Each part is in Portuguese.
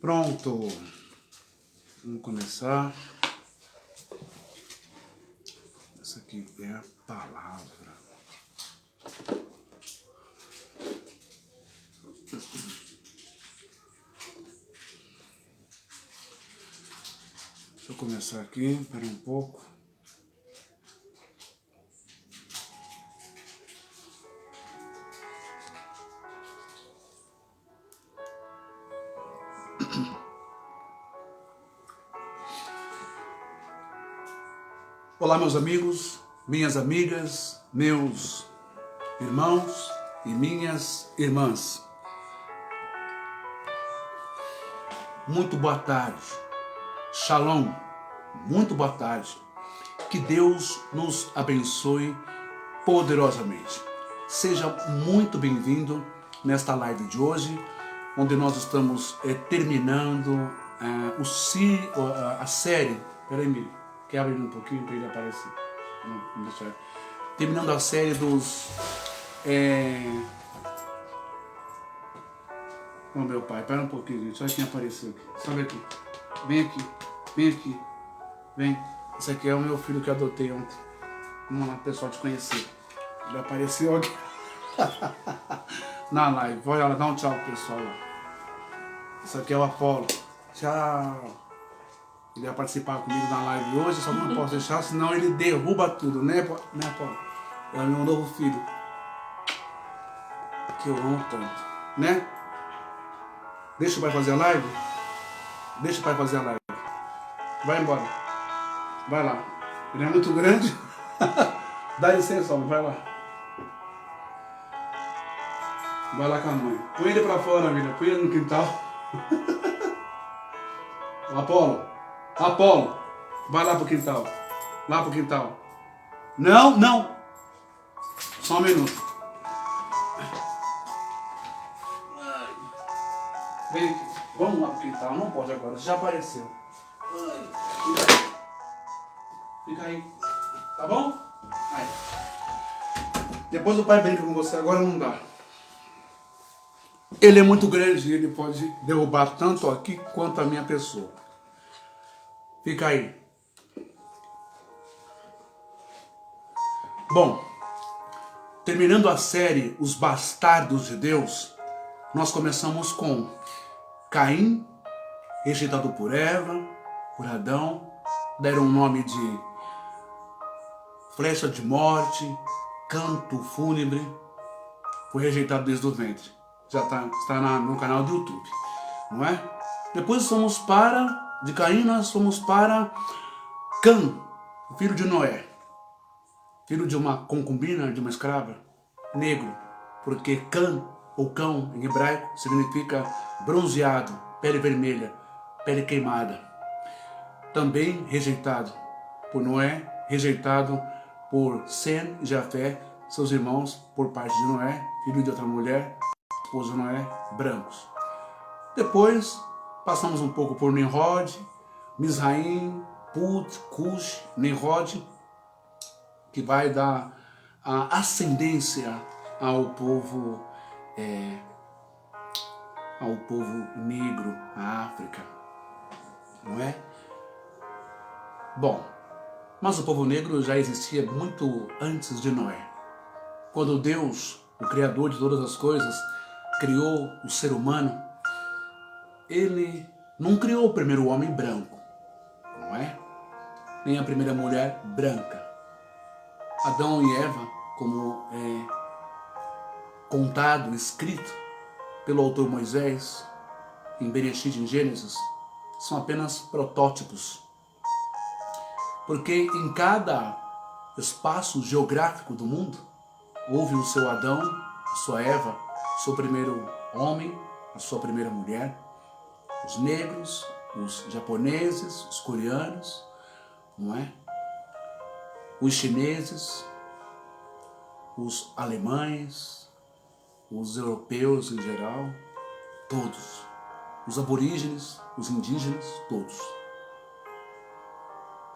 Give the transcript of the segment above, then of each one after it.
Pronto, vamos começar. Essa aqui é a palavra. Deixa eu começar aqui, espera um pouco. Olá, meus amigos, minhas amigas, meus irmãos e minhas irmãs. Muito boa tarde. Shalom. Muito boa tarde. Que Deus nos abençoe poderosamente. Seja muito bem-vindo nesta live de hoje, onde nós estamos terminando a série. Peraí, Emílio. Quer abrir um pouquinho para ele aparecer? Não deixar. Terminando a série dos... Oh, meu pai, para um pouquinho, gente. Olha quem apareceu aqui. Sobe aqui. Vem aqui. Vem aqui. Vem. Esse aqui é o meu filho que eu adotei ontem. Vamos lá, pessoal, te conhecer. Ele apareceu aqui. Na live. Olha lá, dá um tchau pro pessoal lá. Esse aqui é o Apolo. Tchau. Ele vai participar comigo na live hoje, só não posso deixar, senão ele derruba tudo, né, Apolo? É o meu novo filho. Que eu amo tanto, né? Deixa o pai fazer a live? Deixa o pai fazer a live. Vai embora. Vai lá. Ele é muito grande. Dá licença, homem. Vai lá. Vai lá com a mãe. Põe ele pra fora, amiga. Põe ele no quintal. Apolo, vai lá pro quintal. Lá pro quintal. Não. Só um minuto. Vem aqui. Vamos lá pro quintal. Não pode agora. Já apareceu. Fica aí. Tá bom? Aí. Depois o pai brinca com você. Agora não dá. Ele é muito grande e ele pode derrubar tanto aqui quanto a minha pessoa. Fica aí. Bom, terminando a série Os Bastardos de Deus, nós começamos com Caim, rejeitado por Eva, por Adão, deram o nome de flecha de morte, canto fúnebre, foi rejeitado desde o ventre. Já está no canal do YouTube, não é? Depois de Caim nós fomos para Cã, filho de Noé, filho de uma concubina, de uma escrava, negro, porque Cã, ou cão em hebraico, significa bronzeado, pele vermelha, pele queimada. Também rejeitado por Noé, rejeitado por Sem e Jafé, seus irmãos, por parte de Noé, filho de outra mulher, esposa de Noé, brancos. Depois passamos um pouco por Nimrod, Misraim, Put, Cush, Nimrod, que vai dar a ascendência ao povo negro, a África, não é? Bom, mas o povo negro já existia muito antes de Noé. Quando Deus, o Criador de todas as coisas, criou o ser humano, ele não criou o primeiro homem branco, não é? Nem a primeira mulher branca. Adão e Eva, como é contado, escrito pelo autor Moisés, em Bereshit, em Gênesis, são apenas protótipos. Porque em cada espaço geográfico do mundo, houve o seu Adão, a sua Eva, o seu primeiro homem, a sua primeira mulher, os negros, os japoneses, os coreanos, não é? Os chineses, os alemães, os europeus em geral, todos. Os aborígenes, os indígenas, todos.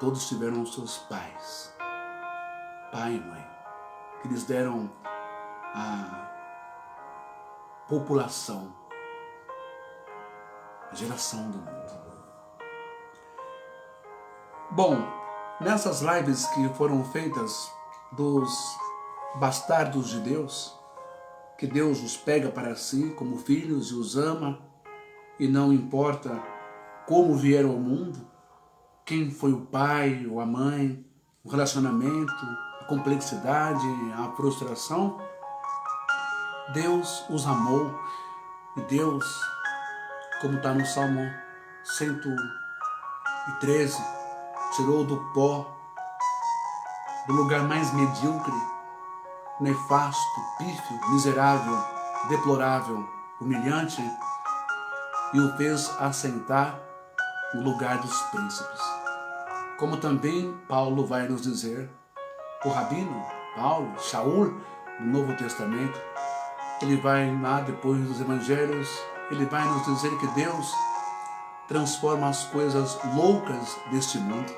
Todos tiveram seus pais, pai e mãe, que lhes deram a população. a geração do mundo. Bom, nessas lives que foram feitas dos bastardos de Deus, que Deus os pega para si como filhos e os ama, e não importa como vieram ao mundo, quem foi o pai ou a mãe, o relacionamento, a complexidade, a frustração, Deus os amou e Deus, como está no Salmo 113, tirou do pó, do lugar mais medíocre, nefasto, pífio, miserável, deplorável, humilhante, e o fez assentar no lugar dos príncipes. Como também Paulo vai nos dizer, o rabino Paulo, Shaul, no Novo Testamento, ele vai lá depois dos evangelhos, ele vai nos dizer que Deus transforma as coisas loucas deste mundo,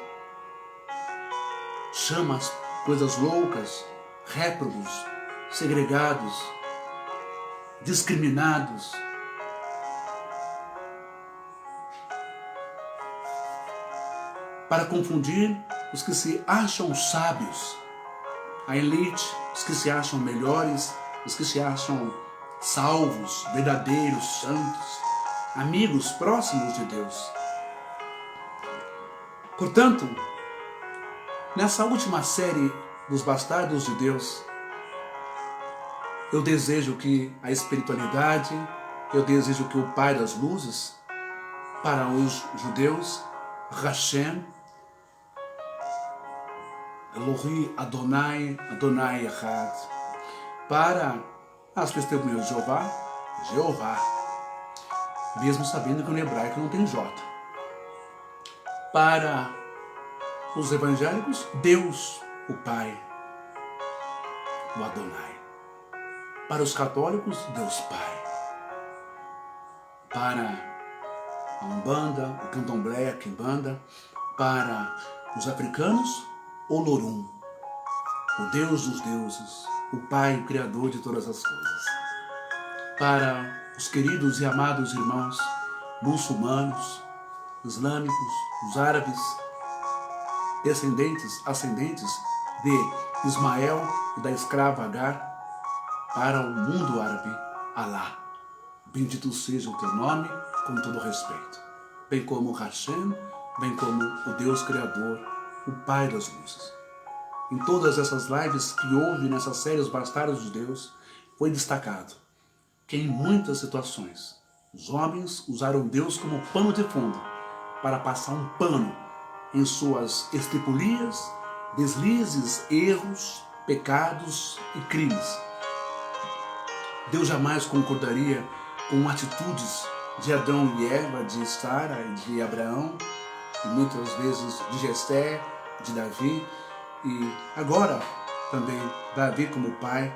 chama as coisas loucas, réprobos, segregados, discriminados, para confundir os que se acham sábios, a elite, os que se acham melhores, os que se acham salvos, verdadeiros, santos, amigos próximos de Deus. Portanto, nessa última série dos Bastardos de Deus, eu desejo que a espiritualidade, eu desejo que o Pai das Luzes, para os judeus, Hashem, Elohi Adonai, Adonai Echad, para as testemunhas de Jeová, Jeová, mesmo sabendo que no hebraico não tem J. Para os evangélicos, Deus, o Pai, o Adonai. Para os católicos, Deus Pai. Para a Umbanda, o Candomblé, a Quimbanda. Para os africanos, Olorum, o Deus dos deuses, o Pai, o Criador de todas as coisas. Para os queridos e amados irmãos muçulmanos, islâmicos, os árabes, ascendentes de Ismael e da escrava Agar, para o mundo árabe, Alá. Bendito seja o teu nome, com todo respeito. Bem como Hashem, bem como o Deus Criador, o Pai das Luzes. Em todas essas lives que houve nessa série Os Bastardos de Deus, foi destacado que em muitas situações os homens usaram Deus como pano de fundo para passar um pano em suas estripulias, deslizes, erros, pecados e crimes. Deus jamais concordaria com atitudes de Adão e Eva, de Sara e de Abraão, e muitas vezes de Jessé, de Davi, e agora também Davi como pai.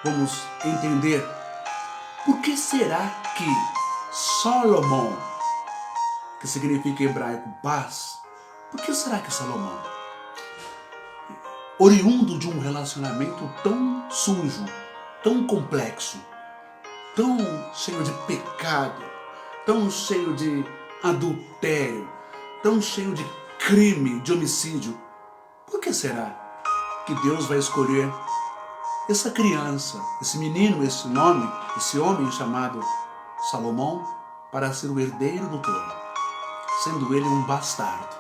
Vamos entender por que será que Salomão, que significa em hebraico paz, por que será que Salomão, oriundo de um relacionamento tão sujo, tão complexo, tão cheio de pecado, tão cheio de adultério, tão cheio de crime, de homicídio, por que será que Deus vai escolher essa criança, esse menino, esse nome, esse homem chamado Salomão, para ser o herdeiro do trono, sendo ele um bastardo?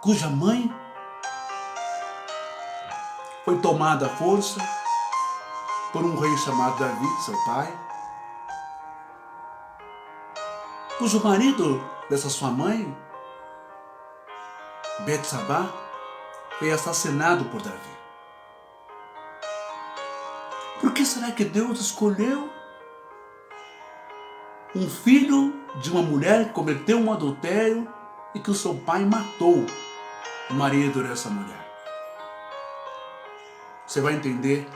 Cuja mãe foi tomada à força por um rei chamado Davi, seu pai, cujo marido dessa sua mãe, Betsabá, foi assassinado por Davi. Por que será que Deus escolheu um filho de uma mulher que cometeu um adultério e que o seu pai matou o marido dessa mulher? Você vai entender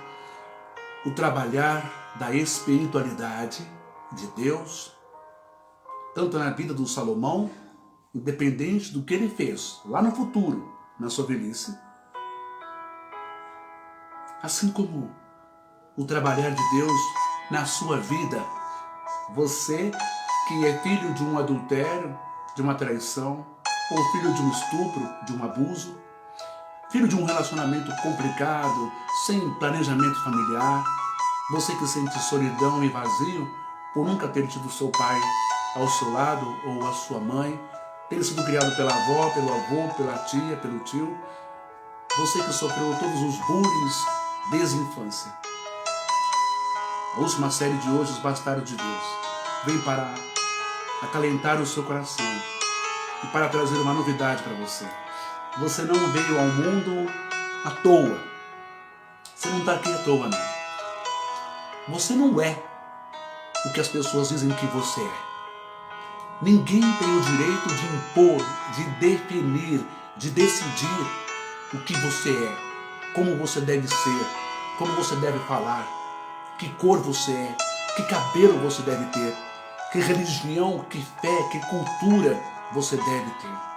o trabalhar da espiritualidade de Deus, tanto na vida do Salomão, independente do que ele fez lá no futuro, na sua velhice, assim como o trabalhar de Deus na sua vida. Você que é filho de um adultério, de uma traição, ou filho de um estupro, de um abuso, filho de um relacionamento complicado, sem planejamento familiar, você que sente solidão e vazio por nunca ter tido seu pai ao seu lado ou a sua mãe, ter sido criado pela avó, pelo avô, pela tia, pelo tio, você que sofreu todos os bullying desde a infância. A última série de hoje, Os Bastardos de Deus, vem para acalentar o seu coração e para trazer uma novidade para você. Você não veio ao mundo à toa. Você não está aqui à toa, não. Você não é o que as pessoas dizem que você é. Ninguém tem o direito de impor, de definir, de decidir o que você é, como você deve ser, como você deve falar, que cor você é, que cabelo você deve ter, que religião, que fé, que cultura você deve ter.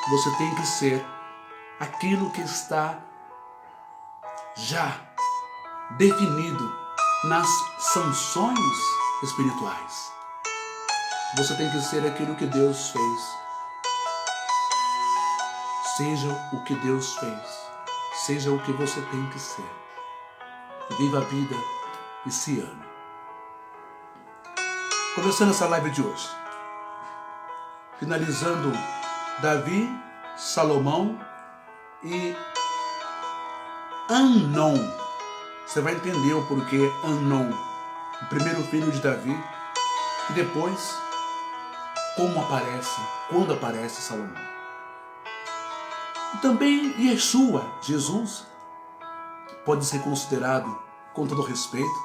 Você tem que ser aquilo que está já definido nas sanções espirituais. Você tem que ser aquilo que Deus fez. Seja o que Deus fez. Seja o que você tem que ser. Viva a vida e se ame. Começando essa live de hoje, finalizando Davi, Salomão e Amnon. Você vai entender o porquê Amnon, o primeiro filho de Davi, e depois como aparece, quando aparece Salomão. E também Yeshua, Jesus, pode ser considerado, com todo respeito,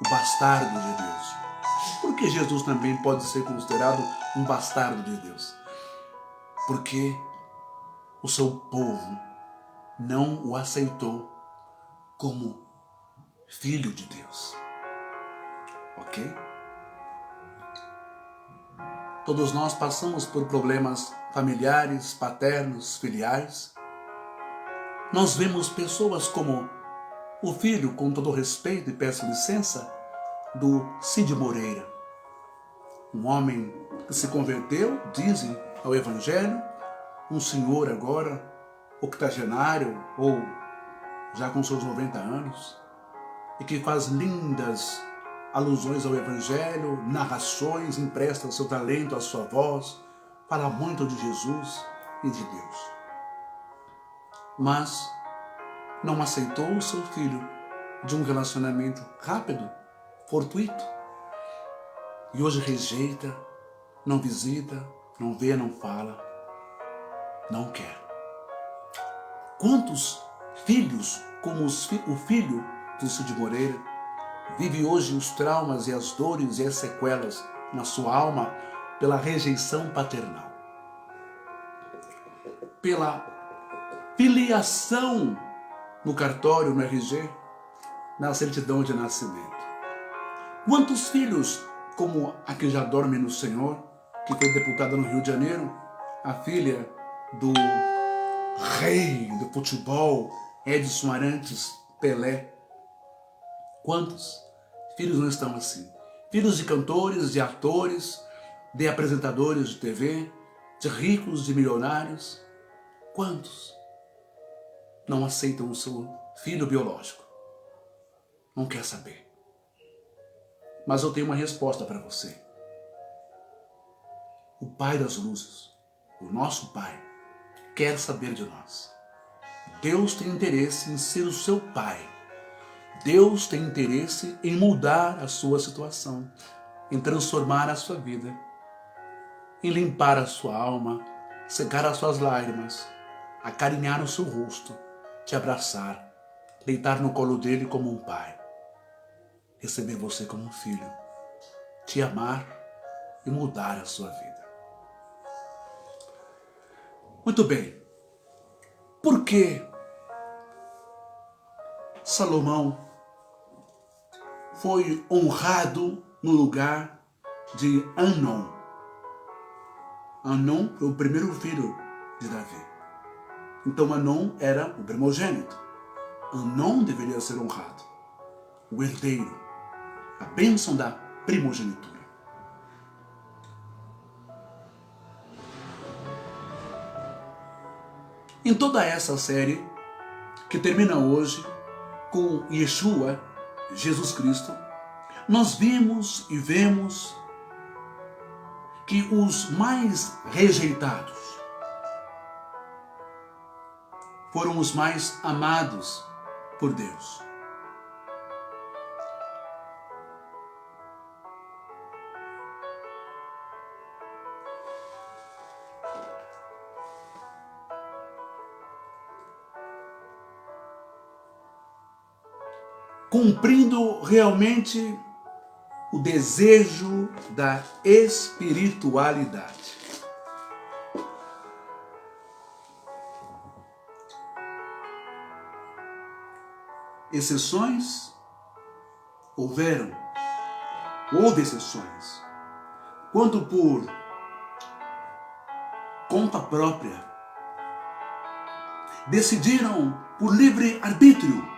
o bastardo de Deus. Por que Jesus também pode ser considerado um bastardo de Deus? Porque o seu povo não o aceitou como filho de Deus. Ok? Todos nós passamos por problemas familiares, paternos, filiais. Nós vemos pessoas como o filho, com todo respeito e peço licença, do Cid Moreira. Um homem que se converteu, dizem, ao Evangelho, um senhor agora, octogenário ou já com seus 90 anos, e que faz lindas alusões ao Evangelho, narrações, empresta o seu talento, a sua voz, fala muito de Jesus e de Deus. Mas não aceitou o seu filho de um relacionamento rápido, fortuito, e hoje rejeita, não visita, não vê, não fala, não quer. Quantos filhos, como o filho do Cid Moreira, vive hoje os traumas e as dores e as sequelas na sua alma pela rejeição paternal, pela filiação no cartório, no RG, na certidão de nascimento. Quantos filhos, como a que já dorme no Senhor, que foi deputada no Rio de Janeiro, a filha do rei do futebol, Edson Arantes Pelé. Quantos filhos não estão assim? Filhos de cantores, de atores, de apresentadores de TV, de ricos, de milionários. Quantos não aceitam o seu filho biológico? Não quer saber. Mas eu tenho uma resposta para você. O Pai das luzes, o nosso Pai, quer saber de nós. Deus tem interesse em ser o seu Pai. Deus tem interesse em mudar a sua situação, em transformar a sua vida, em limpar a sua alma, secar as suas lágrimas, acarinhar o seu rosto, te abraçar, deitar no colo dele como um pai, receber você como um filho, te amar e mudar a sua vida. Muito bem. Por que Salomão foi honrado no lugar de Amnon? Amnon foi o primeiro filho de Davi. Então Amnon era o primogênito. Amnon deveria ser honrado. o herdeiro, a bênção da primogenitura. Em toda essa série, que termina hoje com Yeshua, Jesus Cristo, nós vimos e vemos que os mais rejeitados foram os mais amados por Deus. Cumprindo realmente o desejo da espiritualidade. Exceções houve exceções, quando por conta própria decidiram por livre arbítrio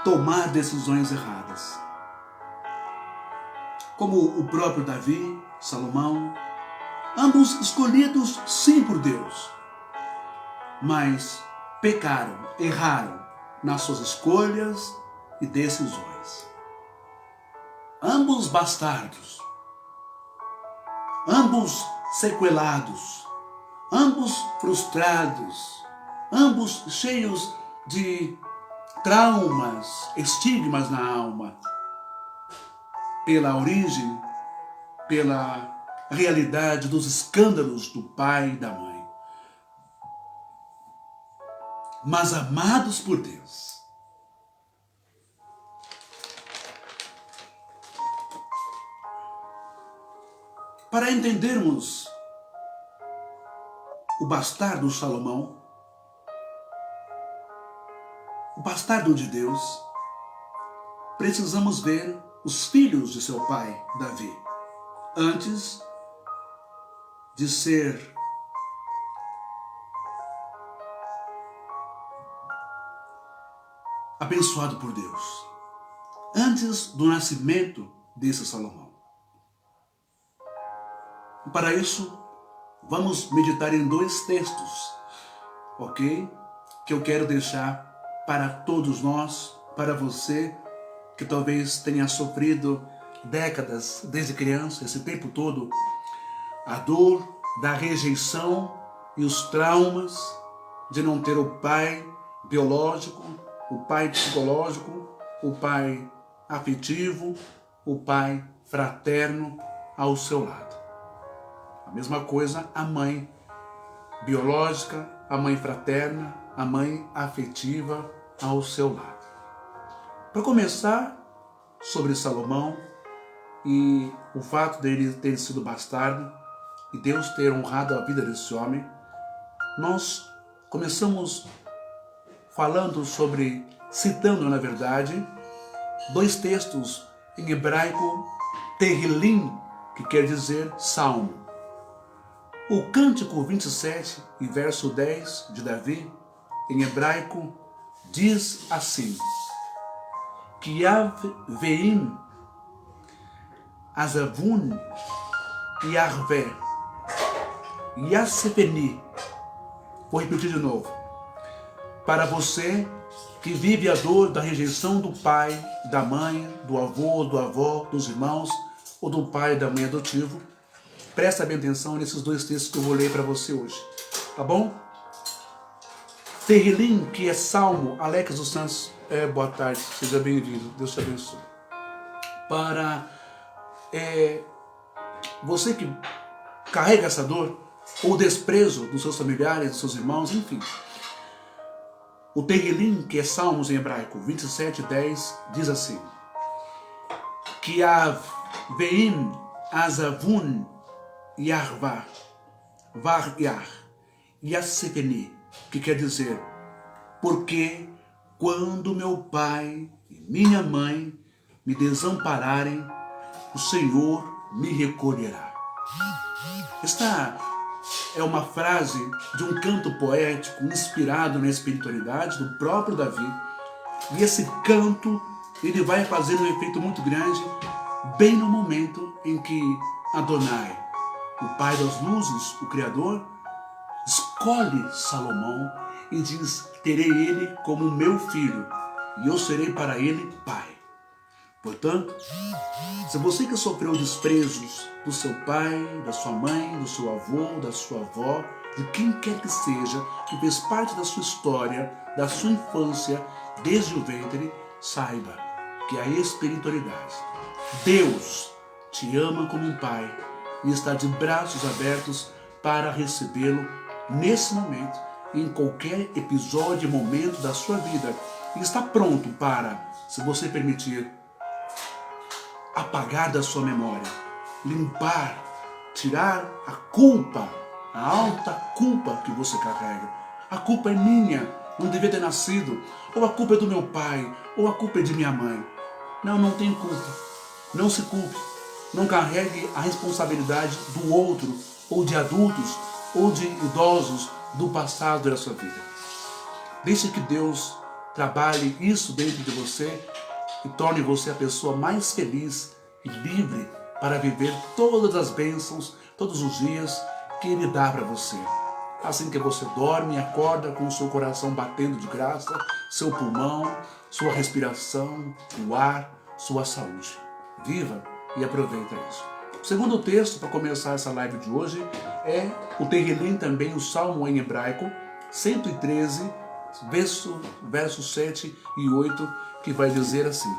tomar decisões erradas. Como o próprio Davi, Salomão, ambos escolhidos sim por Deus, mas pecaram, erraram nas suas escolhas e decisões. Ambos bastardos, ambos sequelados, ambos frustrados, ambos cheios de traumas, estigmas na alma, pela origem, pela realidade dos escândalos do pai e da mãe. Mas amados por Deus. Para entendermos o bastardo Salomão, o bastardo de Deus, precisamos ver os filhos de seu pai, Davi, antes de ser abençoado por Deus, antes do nascimento desse Salomão. E para isso, vamos meditar em dois textos, ok? Que eu quero deixar para todos nós, para você, que talvez tenha sofrido décadas, desde criança, esse tempo todo, a dor da rejeição e os traumas de não ter o pai biológico, o pai psicológico, o pai afetivo, o pai fraterno ao seu lado. A mesma coisa a mãe biológica, a mãe fraterna, a mãe afetiva ao seu lado. Para começar, sobre Salomão e o fato dele ter sido bastardo e Deus ter honrado a vida desse homem, nós começamos falando sobre, citando na verdade, dois textos em hebraico, Tehillim, que quer dizer salmo. O Cântico 27 e verso 10 de Davi, em hebraico, diz assim: Kiav veim azavun yarvé yasepeni. Vou repetir de novo. Para você que vive a dor da rejeição do pai, da mãe, do avô, do avó, dos irmãos ou do pai e da mãe adotivo, presta bem atenção nesses dois textos que eu vou ler para você hoje, tá bom? Tehillim, que é Salmo. Alex dos Santos, boa tarde, seja bem-vindo, Deus te abençoe. Para você que carrega essa dor, ou desprezo dos seus familiares, dos seus irmãos, enfim. O Tehillim, que é Salmos em hebraico, 27:10, diz assim: Kiav veim azavun yarvah var-yar yasepeni, que quer dizer, porque quando meu pai e minha mãe me desampararem, o Senhor me recolherá. Está é uma frase de um canto poético inspirado na espiritualidade do próprio Davi. E esse canto, ele vai fazer um efeito muito grande bem no momento em que Adonai, o Pai das luzes, o Criador, escolhe Salomão e diz: terei ele como meu filho e eu serei para ele pai. Portanto, se você que sofreu desprezos do seu pai, da sua mãe, do seu avô, da sua avó, de quem quer que seja, que fez parte da sua história, da sua infância, desde o ventre, saiba que a espiritualidade, Deus te ama como um pai e está de braços abertos para recebê-lo nesse momento, em qualquer episódio e momento da sua vida. E está pronto para, se você permitir, apagar da sua memória, limpar, tirar a culpa, a alta culpa que você carrega. A culpa é minha, não devia ter nascido, ou a culpa é do meu pai, ou a culpa é de minha mãe. Não tem culpa. Não se culpe. Não carregue a responsabilidade do outro, ou de adultos, ou de idosos do passado da sua vida. Deixe que Deus trabalhe isso dentro de você e torne você a pessoa mais feliz e livre para viver todas as bênçãos, todos os dias que Ele dá para você. Assim que você dorme e acorda com o seu coração batendo de graça, seu pulmão, sua respiração, o ar, sua saúde. Viva e aproveita isso. O segundo texto para começar essa live de hoje é o Tehilim, também o Salmo em hebraico, 113, versos 7 e 8, que vai dizer assim: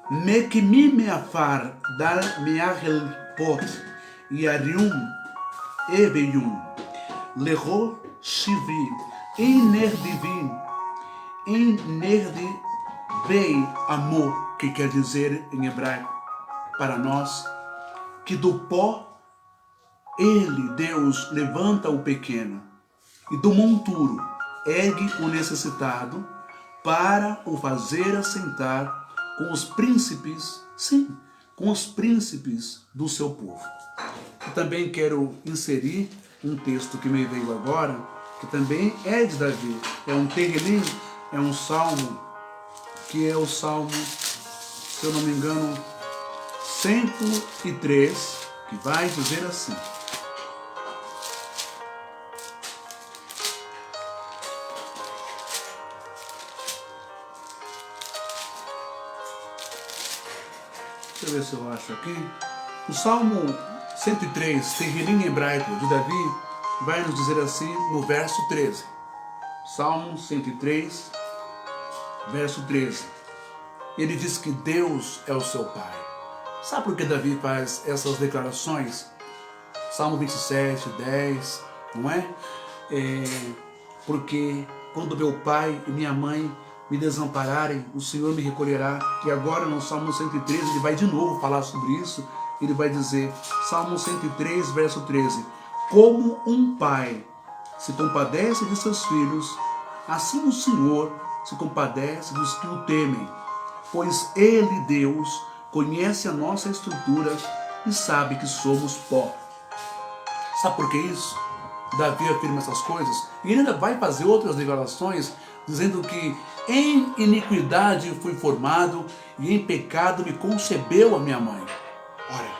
Mekimi meafar dal meachel pot yarium eveyum leho shivi inerdivim inerdi vei amor, que quer dizer em hebraico para nós que do pó Ele, Deus, levanta o pequeno e do monturo ergue o necessitado para o fazer assentar com os príncipes, sim, com os príncipes do seu povo. Eu também quero inserir um texto que me veio agora, que também é de Davi. É um Tehilim, é um salmo, que é o salmo, se eu não me engano, 103, que vai dizer assim: deixa eu ver se eu acho aqui. O Salmo 103, Tehilim em hebraico de Davi, vai nos dizer assim no verso 13. Salmo 103, verso 13. Ele diz que Deus é o seu Pai. Sabe por que Davi faz essas declarações? Salmo 27, 10, não é? Porque quando meu pai e minha mãe me desampararem, o Senhor me recolherá. E agora no Salmo 113 ele vai de novo falar sobre isso. Ele vai dizer, Salmo 103, verso 13: como um pai se compadece de seus filhos, assim o Senhor se compadece dos que o temem. Pois Ele, Deus, conhece a nossa estrutura e sabe que somos pó. Sabe por que isso? Davi afirma essas coisas e ele ainda vai fazer outras declarações dizendo que em iniquidade fui formado e em pecado me concebeu a minha mãe. Olha,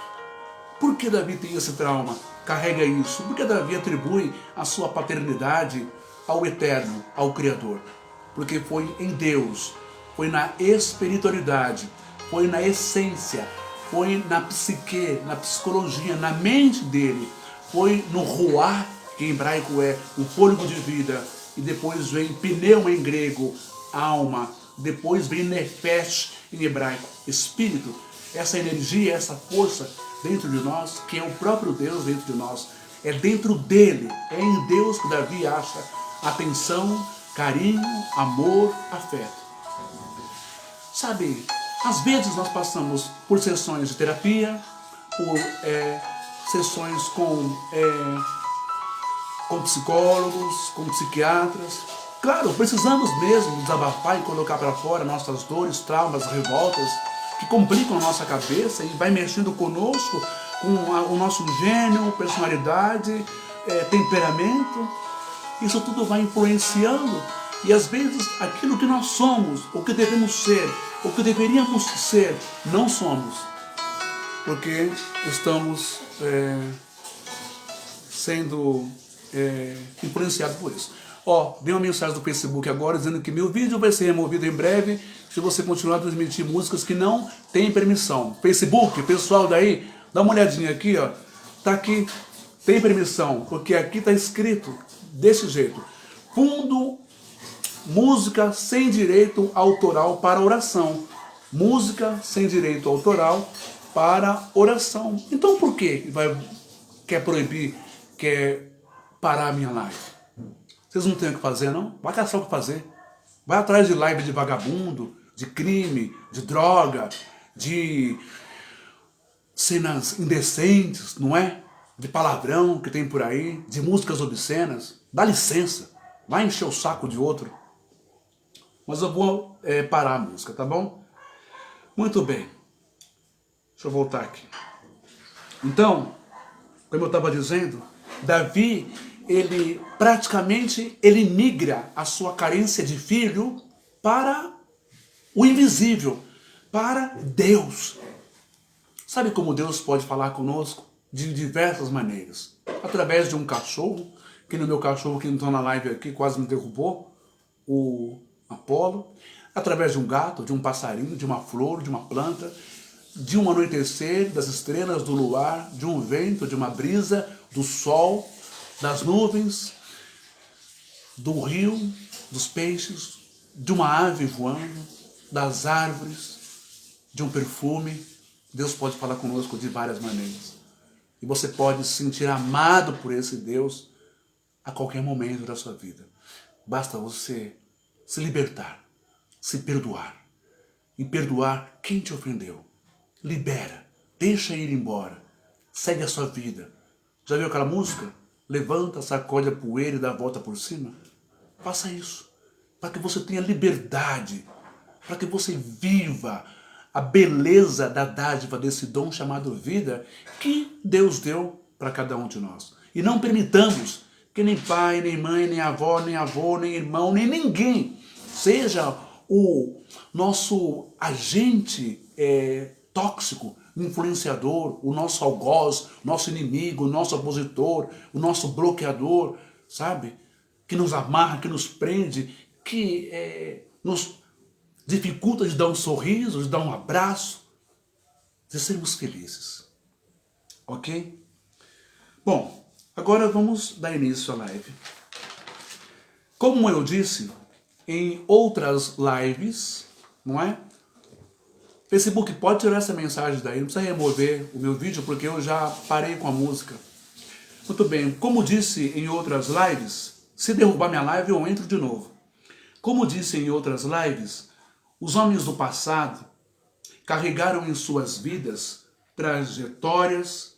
por que Davi tem esse trauma? Carrega isso. Por que Davi atribui a sua paternidade ao Eterno, ao Criador? Porque foi em Deus, foi na espiritualidade, foi na essência, foi na psique, na psicologia, na mente dele, foi no ruá, que em hebraico é o fôlego de vida, e depois vem pneu em grego, alma, depois vem nefesh em hebraico, espírito. Essa energia, essa força dentro de nós, que é o próprio Deus dentro de nós, é dentro dele, é em Deus que Davi acha atenção, carinho, amor, afeto. Sabe, às vezes nós passamos por sessões de terapia, por sessões com psicólogos, com psiquiatras. Claro, precisamos mesmo desabafar e colocar para fora nossas dores, traumas, revoltas, que complicam a nossa cabeça e vai mexendo conosco com o nosso gênio, personalidade, temperamento. Isso tudo vai influenciando e às vezes aquilo que nós somos, o que devemos ser, o que deveríamos ser, não somos. Porque estamos sendo influenciados por isso. Ó, dei uma mensagem do Facebook agora dizendo que meu vídeo vai ser removido em breve se você continuar a transmitir músicas que não têm permissão. Facebook, pessoal daí, dá uma olhadinha aqui, ó. Tá aqui, tem permissão, porque aqui tá escrito desse jeito. Fundo, música sem direito autoral para oração. Música sem direito autoral para oração. Então por que quer proibir, quer parar a minha live? Vocês não têm o que fazer, não? Vai caçar o que fazer. Vai atrás de live de vagabundo, de crime, de droga, de cenas indecentes, não é? De palavrão que tem por aí, de músicas obscenas. Dá licença. Vai encher o saco de outro. Mas eu vou parar a música, tá bom? Muito bem. Deixa eu voltar aqui. Então, como eu estava dizendo, Davi, ele praticamente migra a sua carência de filho para o invisível, para Deus. Sabe como Deus pode falar conosco? De diversas maneiras. Através de um cachorro, que no meu cachorro que não está na live aqui quase me derrubou, o Apolo. Através de um gato, de um passarinho, de uma flor, de uma planta, de um anoitecer, das estrelas, do luar, de um vento, de uma brisa, do sol, das nuvens, do rio, dos peixes, de uma ave voando, das árvores, de um perfume. Deus pode falar conosco de várias maneiras. E você pode se sentir amado por esse Deus a qualquer momento da sua vida. Basta você se libertar, se perdoar. E perdoar quem te ofendeu. Libera, deixa ir embora. Segue a sua vida. Já viu aquela música? Levanta, sacode a poeira e dá a volta por cima. Faça isso, para que você tenha liberdade, para que você viva a beleza da dádiva desse dom chamado vida que Deus deu para cada um de nós. E não permitamos que nem pai, nem mãe, nem avó, nem avô, nem irmão, nem ninguém seja o nosso agente tóxico, influenciador, o nosso algoz, nosso inimigo, o nosso opositor, o nosso bloqueador, sabe? Que nos amarra, que nos prende, que nos dificulta de dar um sorriso, de dar um abraço, de sermos felizes. Ok? Bom, agora vamos dar início à live. Como eu disse em outras lives, não é? Facebook, pode tirar essa mensagem daí, não precisa remover o meu vídeo, porque eu já parei com a música. Muito bem, como disse em outras lives, se derrubar minha live eu entro de novo. Como disse em outras lives, os homens do passado carregaram em suas vidas trajetórias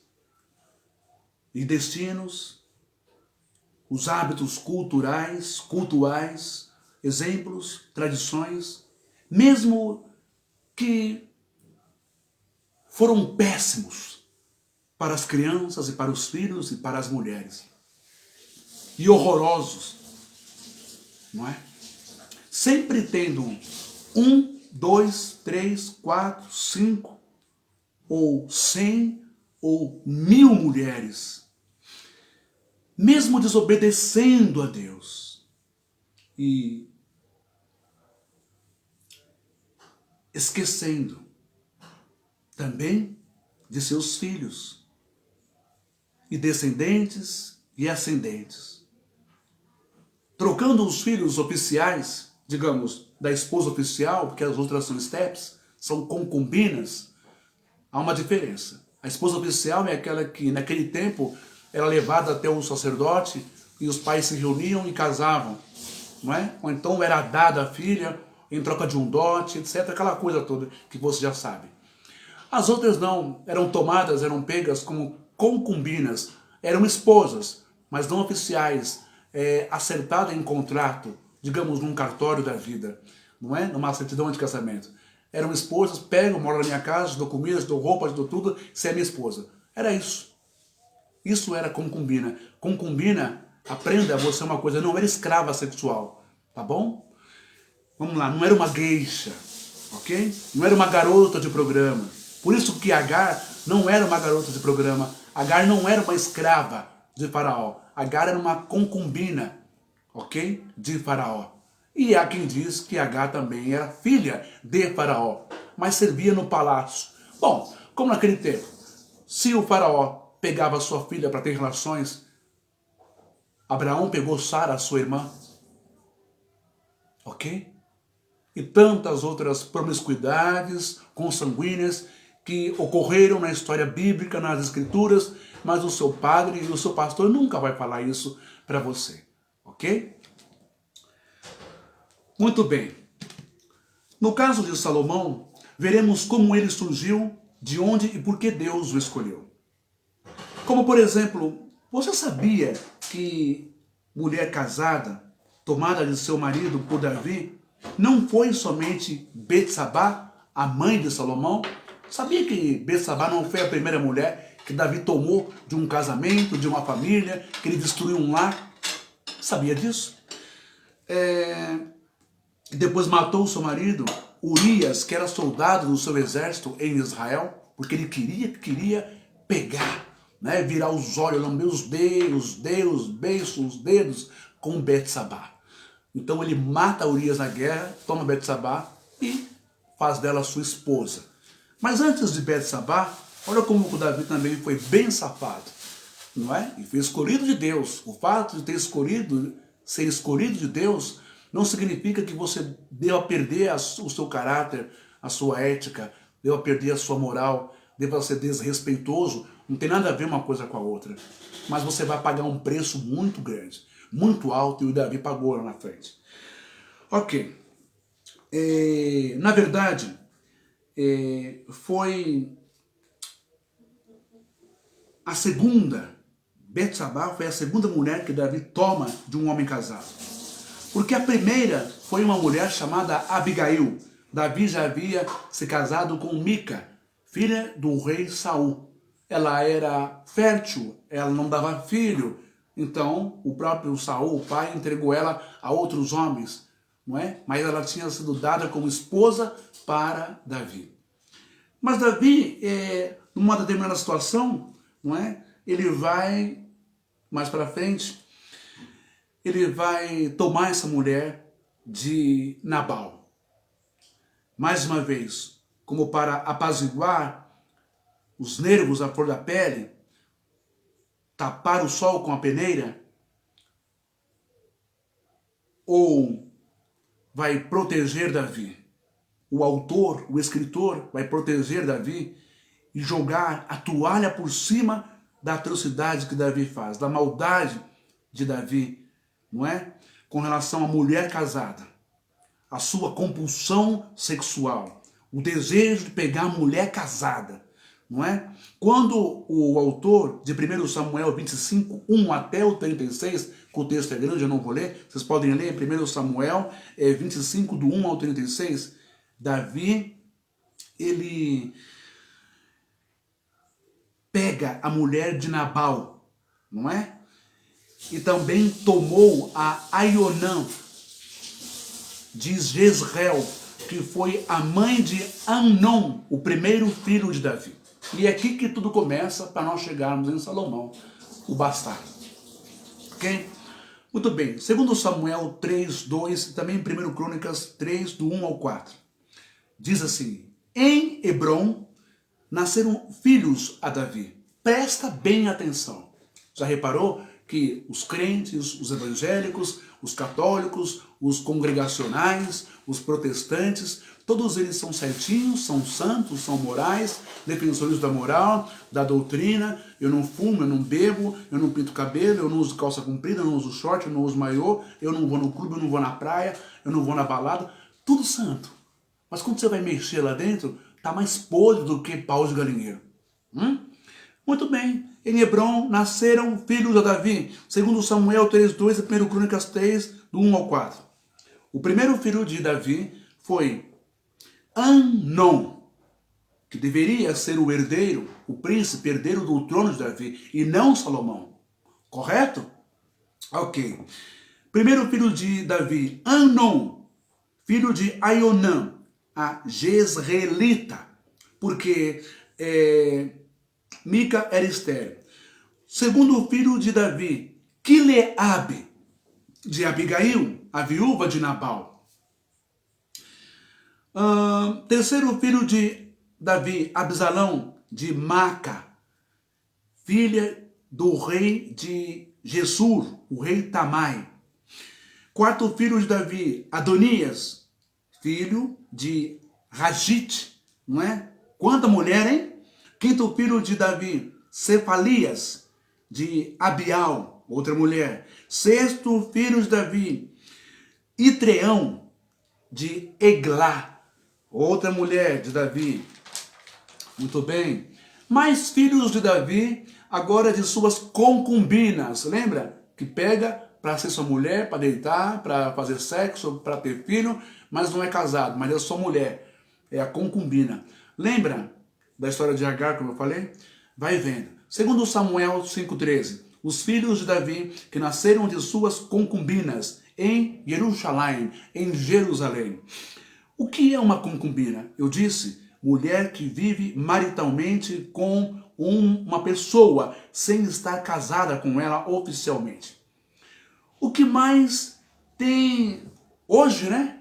e destinos, os hábitos culturais, exemplos, tradições, mesmo que foram péssimos para as crianças e para os filhos e para as mulheres. E horrorosos, não é? Sempre tendo 1, 2, 3, 4, 5, ou 100, ou 1000 mulheres, mesmo desobedecendo a Deus e esquecendo também de seus filhos e descendentes e ascendentes, trocando os filhos oficiais, digamos, da esposa oficial, porque as outras são steps, são concubinas. Há uma diferença. A esposa oficial é aquela que naquele tempo era levada até o sacerdote e os pais se reuniam e casavam, não é? Ou então era dada a filha em troca de um dote, etc. Aquela coisa toda que você já sabe. As outras não, eram tomadas, eram pegas como concubinas, eram esposas, mas não oficiais, acertadas em contrato, digamos, num cartório da vida, não é? Numa certidão de casamento. Eram esposas, pegam, moram na minha casa, te dou comida, te dou roupa, te dou tudo, você é minha esposa. Era isso. Isso era concubina. Concubina, aprenda você uma coisa, não era escrava sexual, tá bom? Vamos lá, não era uma geisha, ok? Não era uma garota de programa. Por isso que Agar não era uma garota de programa. Agar não era uma escrava de Faraó. Agar era uma concubina, ok? De Faraó. E há quem diz que Agar também era filha de Faraó, mas servia no palácio. Bom, como naquele tempo, se o Faraó pegava sua filha para ter relações, Abraão pegou Sara, sua irmã, ok? E tantas outras promiscuidades consanguíneas que ocorreram na história bíblica, nas escrituras, mas o seu padre e o seu pastor nunca vai falar isso para você, ok? Muito bem. No caso de Salomão, veremos como ele surgiu, de onde e por que Deus o escolheu. Como, por exemplo, você sabia que mulher casada, tomada de seu marido por Davi, não foi somente Betsabá, a mãe de Salomão? Sabia que Betsabá não foi a primeira mulher que Davi tomou de um casamento, de uma família, que ele destruiu um lar? Sabia disso? Depois matou seu marido, Urias, que era soldado do seu exército em Israel, porque ele queria pegar, né, virar os olhos, lamber os dedos, beiços, os dedos com Betsabá. Então ele mata Urias na guerra, toma Betsabá e faz dela sua esposa. Mas antes de Betsabá, olha como o Davi também foi bem safado, não é? E foi escolhido de Deus. O fato de ter ser escolhido de Deus, não significa que você deva perder o seu caráter, a sua ética, deva perder a sua moral, deva ser desrespeitoso. Não tem nada a ver uma coisa com a outra. Mas você vai pagar um preço muito grande, muito alto, e o Davi pagou lá na frente. Ok. Na verdade, foi a segunda, Betsabá foi a segunda mulher que Davi toma de um homem casado. Porque a primeira foi uma mulher chamada Abigail. Davi já havia se casado com Mica, filha do rei Saul. Ela era fértil, ela não dava filho. Então, o próprio Saul, o pai, entregou ela a outros homens, não é? Mas ela tinha sido dada como esposa para Davi. Mas Davi, numa determinada situação, não é? Ele vai, mais para frente, ele vai tomar essa mulher de Nabal. Mais uma vez, como para apaziguar os nervos à flor da pele, tapar o sol com a peneira, ou vai proteger Davi? O autor, o escritor, vai proteger Davi e jogar a toalha por cima da atrocidade que Davi faz, da maldade de Davi, não é? Com relação à mulher casada, a sua compulsão sexual, o desejo de pegar a mulher casada, não é? Quando o autor de 1 Samuel 25, 1 até o 36, que o texto é grande, eu não vou ler, vocês podem ler 1 Samuel 25, do 1 ao 36, Davi, ele pega a mulher de Nabal, não é? E também tomou a Aionã de Jezreel, que foi a mãe de Amnon, o primeiro filho de Davi. E é aqui que tudo começa para nós chegarmos em Salomão, o bastardo. Ok? Muito bem. Segundo Samuel 3, 2 e também 1 Crônicas 3, do 1 ao 4. Diz assim: em Hebrom nasceram filhos a Davi. Presta bem atenção. Já reparou que os crentes, os evangélicos, os católicos, os congregacionais, os protestantes, todos eles são certinhos, são santos, são morais, defensores da moral, da doutrina. Eu não fumo, eu não bebo, eu não pinto cabelo, eu não uso calça comprida, eu não uso short, eu não uso maiô, eu não vou no clube, eu não vou na praia, eu não vou na balada. Tudo santo. Mas quando você vai mexer lá dentro, tá mais podre do que pau de galinheiro. Muito bem. Em Hebrom nasceram filhos a Davi, segundo Samuel 3:2 e 1 Crônicas 3, do 1 ao 4. O primeiro filho de Davi foi Amnon. que deveria ser o herdeiro, o príncipe herdeiro do trono de Davi, e não Salomão. Correto? Ok. Primeiro filho de Davi, Anon, filho de Aionã, a Jezreelita, porque Mica era estéril. Segundo filho de Davi, Quileabe, de Abigail, a viúva de Nabal. Terceiro filho de Davi, Absalão, de Maca, filha do rei de Gesur, o rei Tamai. Quarto filho de Davi, Adonias, filho de Ragite, não é? Quanta mulher, hein? Quinto filho de Davi, Cefalias, de Abial, outra mulher. Sexto filho de Davi, Itreão, de Eglá, outra mulher de Davi. Muito bem. Mais filhos de Davi, agora de suas concubinas. Lembra? Que pega para ser sua mulher, para deitar, para fazer sexo, para ter filho, mas não é casado, mas é sua mulher. É a concubina. Lembra da história de Agar, como eu falei? Vai vendo. Segundo Samuel 5,13, os filhos de Davi que nasceram de suas concubinas em Jerusalém, em Jerusalém. O que é uma concubina? Eu disse, mulher que vive maritalmente com uma pessoa sem estar casada com ela oficialmente. O que mais tem hoje, né?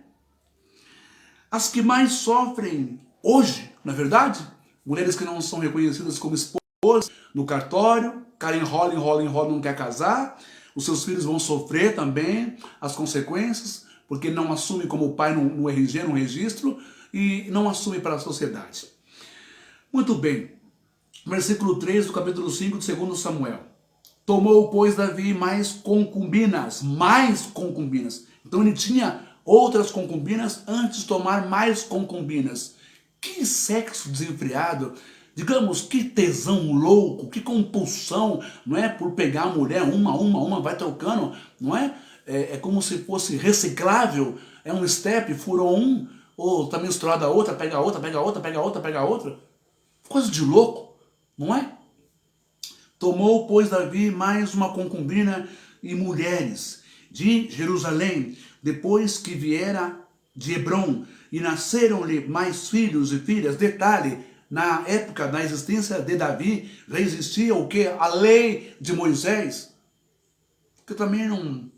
As que mais sofrem hoje, na verdade, mulheres que não são reconhecidas como esposas no cartório, cara enrola, não quer casar, os seus filhos vão sofrer também as consequências, porque não assume como pai no RG, no registro, e não assume para a sociedade. Muito bem, versículo 3 do capítulo 5 de 2 Samuel. Tomou, pois, Davi mais concubinas. Então ele tinha outras concubinas antes de tomar mais concubinas. Que sexo desenfreado, digamos, que tesão louco, que compulsão, não é? Por pegar a mulher, uma, vai trocando, não é? É como se fosse reciclável, é um step, furou um, ou tá misturado a outra, pega a outra, pega a outra, pega a outra, pega a outra. Coisa de louco, não é? Tomou, pois, Davi mais uma concubina e mulheres de Jerusalém, depois que viera de Hebrom, e nasceram-lhe mais filhos e filhas. Detalhe, na época da existência de Davi, já existia o que? A lei de Moisés, que também não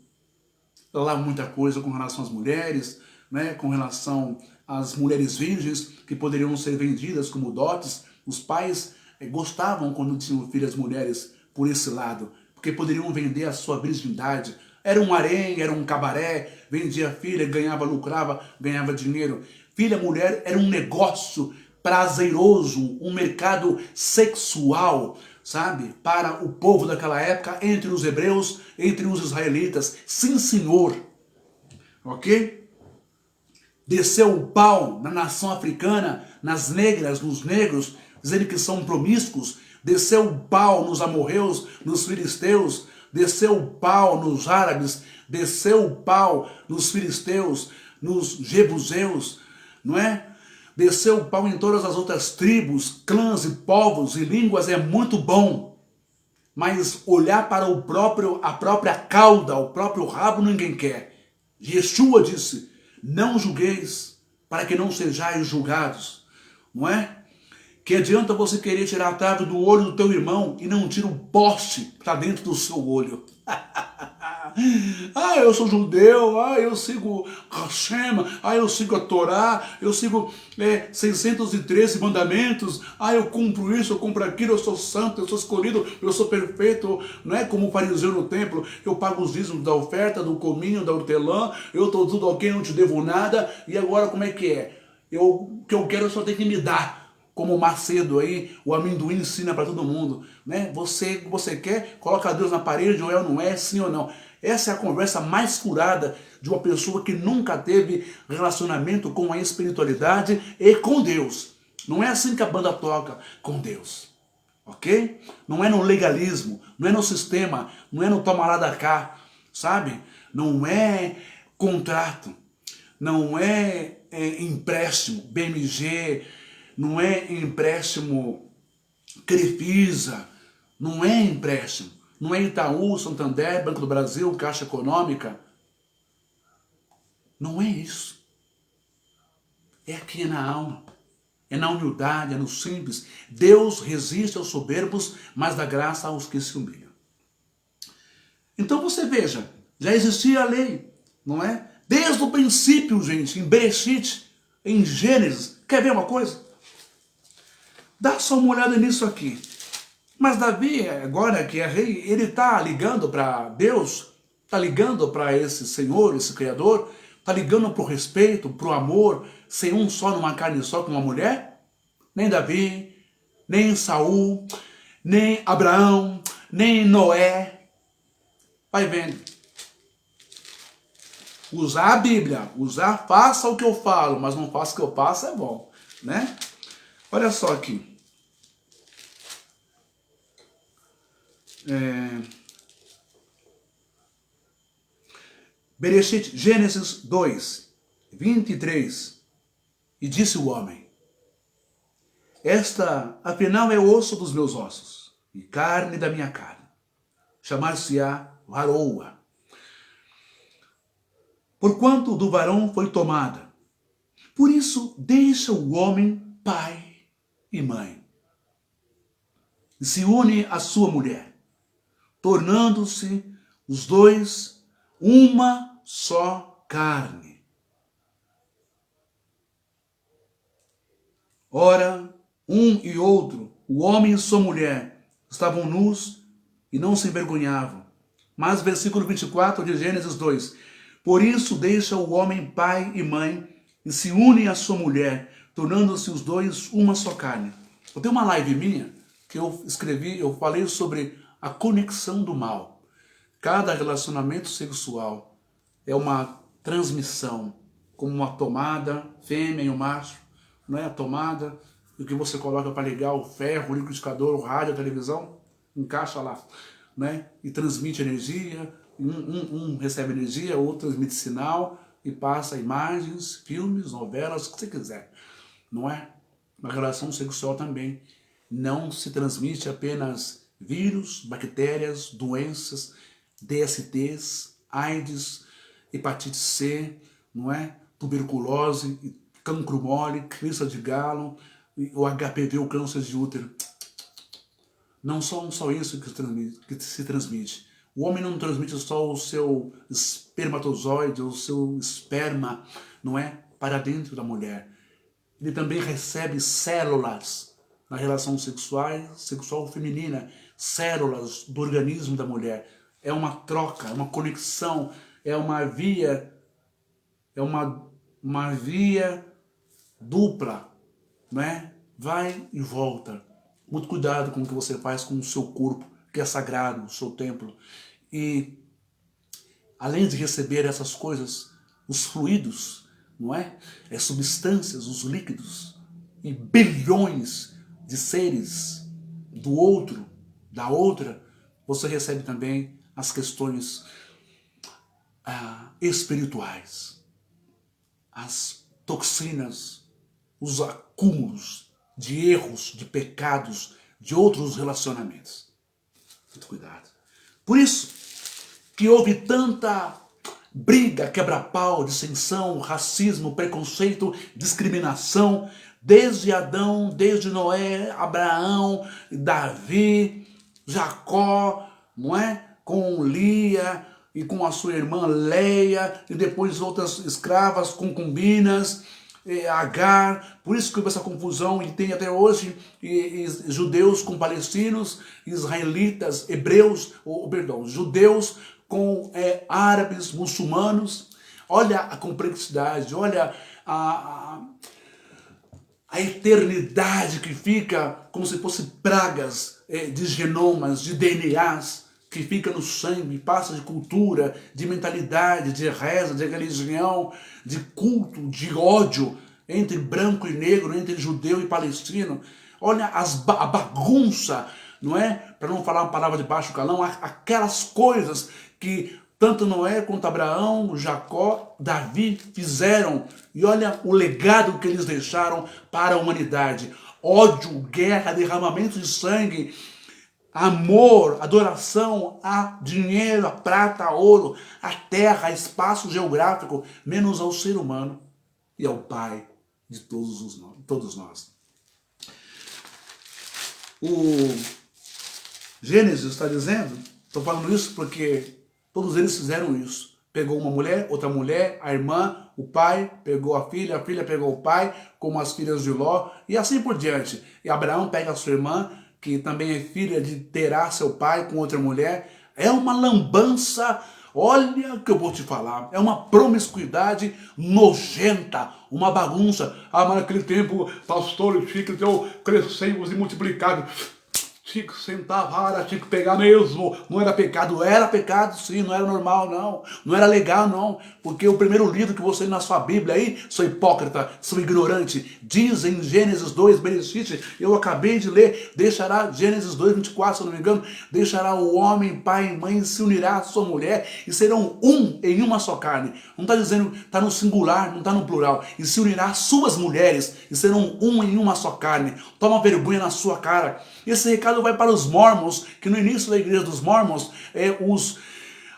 lá muita coisa com relação às mulheres, né, com relação às mulheres virgens que poderiam ser vendidas como dotes. Os pais gostavam quando tinham filhas mulheres por esse lado, porque poderiam vender a sua virgindade. Era um harém, era um cabaré, vendia filha, ganhava, lucrava, ganhava dinheiro. Filha mulher era um negócio prazeroso, um mercado sexual, sabe? Para o povo daquela época, entre os hebreus, entre os israelitas. Sim, senhor. Ok? Desceu o pau na nação africana, nas negras, nos negros, dizendo que são promíscuos. Desceu o pau nos amorreus, nos filisteus. Desceu o pau nos árabes. Desceu o pau nos filisteus, nos jebuseus, não é? Desceu o pau em todas as outras tribos, clãs e povos e línguas é muito bom. Mas olhar para a própria cauda, o próprio rabo, ninguém quer. Yeshua disse, não julgueis, para que não sejais julgados. Não é? Que adianta você querer tirar a trave do olho do teu irmão e não tira o poste para dentro do seu olho. Ah, eu sou judeu, eu sigo Hashem, eu sigo a Torá, eu sigo 613 mandamentos, eu cumpro isso, eu cumpro aquilo, eu sou santo, eu sou escolhido, eu sou perfeito, não é como o fariseu no templo, eu pago os dízimos da oferta, do cominho, da hortelã, eu estou tudo ok, não te devo nada, e agora como é que é? O que eu quero eu só tenho que me dar. Como o Macedo aí, o amendoim ensina para todo mundo, né? Você quer, coloca Deus na parede, ou não é, sim ou não. Essa é a conversa mais furada de uma pessoa que nunca teve relacionamento com a espiritualidade e com Deus. Não é assim que a banda toca, com Deus, ok? Não é no legalismo, não é no sistema, não é no toma lá da cá, sabe? Não é contrato, não é empréstimo, BMG, não é empréstimo Crefisa, não é empréstimo, não é Itaú, Santander, Banco do Brasil, Caixa Econômica. Não é isso. É aqui na alma, é na humildade, é no simples. Deus resiste aos soberbos, mas dá graça aos que se humilham. Então você veja, já existia a lei, não é? Desde o princípio, gente, em Bereshit, em Gênesis. Quer ver uma coisa? Dá só uma olhada nisso aqui. Mas Davi, agora que é rei, ele está ligando para Deus, está ligando para esse Senhor, esse Criador, está ligando para o respeito, para o amor, ser um só numa carne só com uma mulher? Nem Davi, nem Saul, nem Abraão, nem Noé. Vai vendo. Usar a Bíblia, faça o que eu falo, mas não faça o que eu faço é bom, né? Olha só aqui. Bereshit, Gênesis 2, 23. E disse o homem: esta, afinal, é osso dos meus ossos e carne da minha carne. Chamar-se-á varoa. Porquanto do varão foi tomada. Por isso deixa o homem pai e mãe, e se une à sua mulher, tornando-se os dois uma só carne. Ora, um e outro, o homem e sua mulher, estavam nus e não se envergonhavam. Mas versículo 24 de Gênesis 2. Por isso deixa o homem pai e mãe e se une à sua mulher, tornando-se os dois uma só carne. Eu tenho uma live minha que eu escrevi, eu falei sobre a conexão do mal. Cada relacionamento sexual é uma transmissão, como uma tomada, fêmea e o macho, não é a tomada, o que você coloca para ligar o ferro, o liquidificador, o rádio, a televisão, encaixa lá, né? E transmite energia, um recebe energia, outro transmite sinal e passa imagens, filmes, novelas, o que você quiser, não é? Na relação sexual também não se transmite apenas vírus, bactérias, doenças, DSTs, AIDS, hepatite C, não é? Tuberculose, cancro mole, crista de galo, o HPV, o câncer de útero. Não só isso que se transmite. O homem não transmite só o seu espermatozoide, o seu esperma, não é? Para dentro da mulher. Ele também recebe células na relação sexual feminina, células do organismo da mulher. É uma troca, é uma conexão, é uma via, uma via dupla, né? Vai e volta. Muito cuidado com o que você faz com o seu corpo, que é sagrado, o seu templo. E além de receber essas coisas, os fluidos, não é? As substâncias, os líquidos, e bilhões de seres do outro, da outra, você recebe também as questões espirituais, as toxinas, os acúmulos de erros, de pecados, de outros relacionamentos. Muito cuidado. Por isso que houve tanta briga, quebra-pau, dissensão, racismo, preconceito, discriminação, desde Adão, desde Noé, Abraão, Davi, Jacó, não é? Com Lia e com a sua irmã Leia, e depois outras escravas, concubinas, Agar. Por isso que houve essa confusão, e tem até hoje judeus com palestinos, israelitas, hebreus, judeus com árabes, muçulmanos. Olha a complexidade, olha a eternidade que fica como se fosse pragas de genomas, de DNAs, que fica no sangue, passa de cultura, de mentalidade, de reza, de religião, de culto, de ódio entre branco e negro, entre judeu e palestino. Olha a bagunça, não é? Para não falar uma palavra de baixo calão, aquelas coisas que Tanto Noé quanto Abraão, Jacó, Davi fizeram. E olha o legado que eles deixaram para a humanidade. Ódio, guerra, derramamento de sangue, amor, adoração a dinheiro, a prata, a ouro, a terra, a espaço geográfico, menos ao ser humano e ao Pai de todos nós. O Gênesis está dizendo, estou falando isso porque todos eles fizeram isso. Pegou uma mulher, outra mulher, a irmã, o pai, pegou a filha pegou o pai, como as filhas de Ló, e assim por diante. E Abraão pega a sua irmã, que também é filha de Terá, seu pai, com outra mulher. É uma lambança, olha o que eu vou te falar, é uma promiscuidade nojenta, uma bagunça. Ah, mas naquele tempo, pastor Chico, eu crescemos e multiplicamos. Tinha que sentar a vara, tinha que pegar mesmo. Não era pecado sim, não era normal não. Não era legal não. Porque o primeiro livro que você lê na sua Bíblia aí, sou hipócrita, sou ignorante, diz em Gênesis 2, Bereshit, eu acabei de ler, deixará, Gênesis 2, 24, se eu não me engano, deixará o homem, pai e mãe, se unirá à sua mulher e serão um em uma só carne. Não está dizendo, está no singular, não está no plural. E se unirá às suas mulheres e serão um em uma só carne. Toma vergonha na sua cara. Esse recado vai para os mormons, que no início da igreja dos mormons,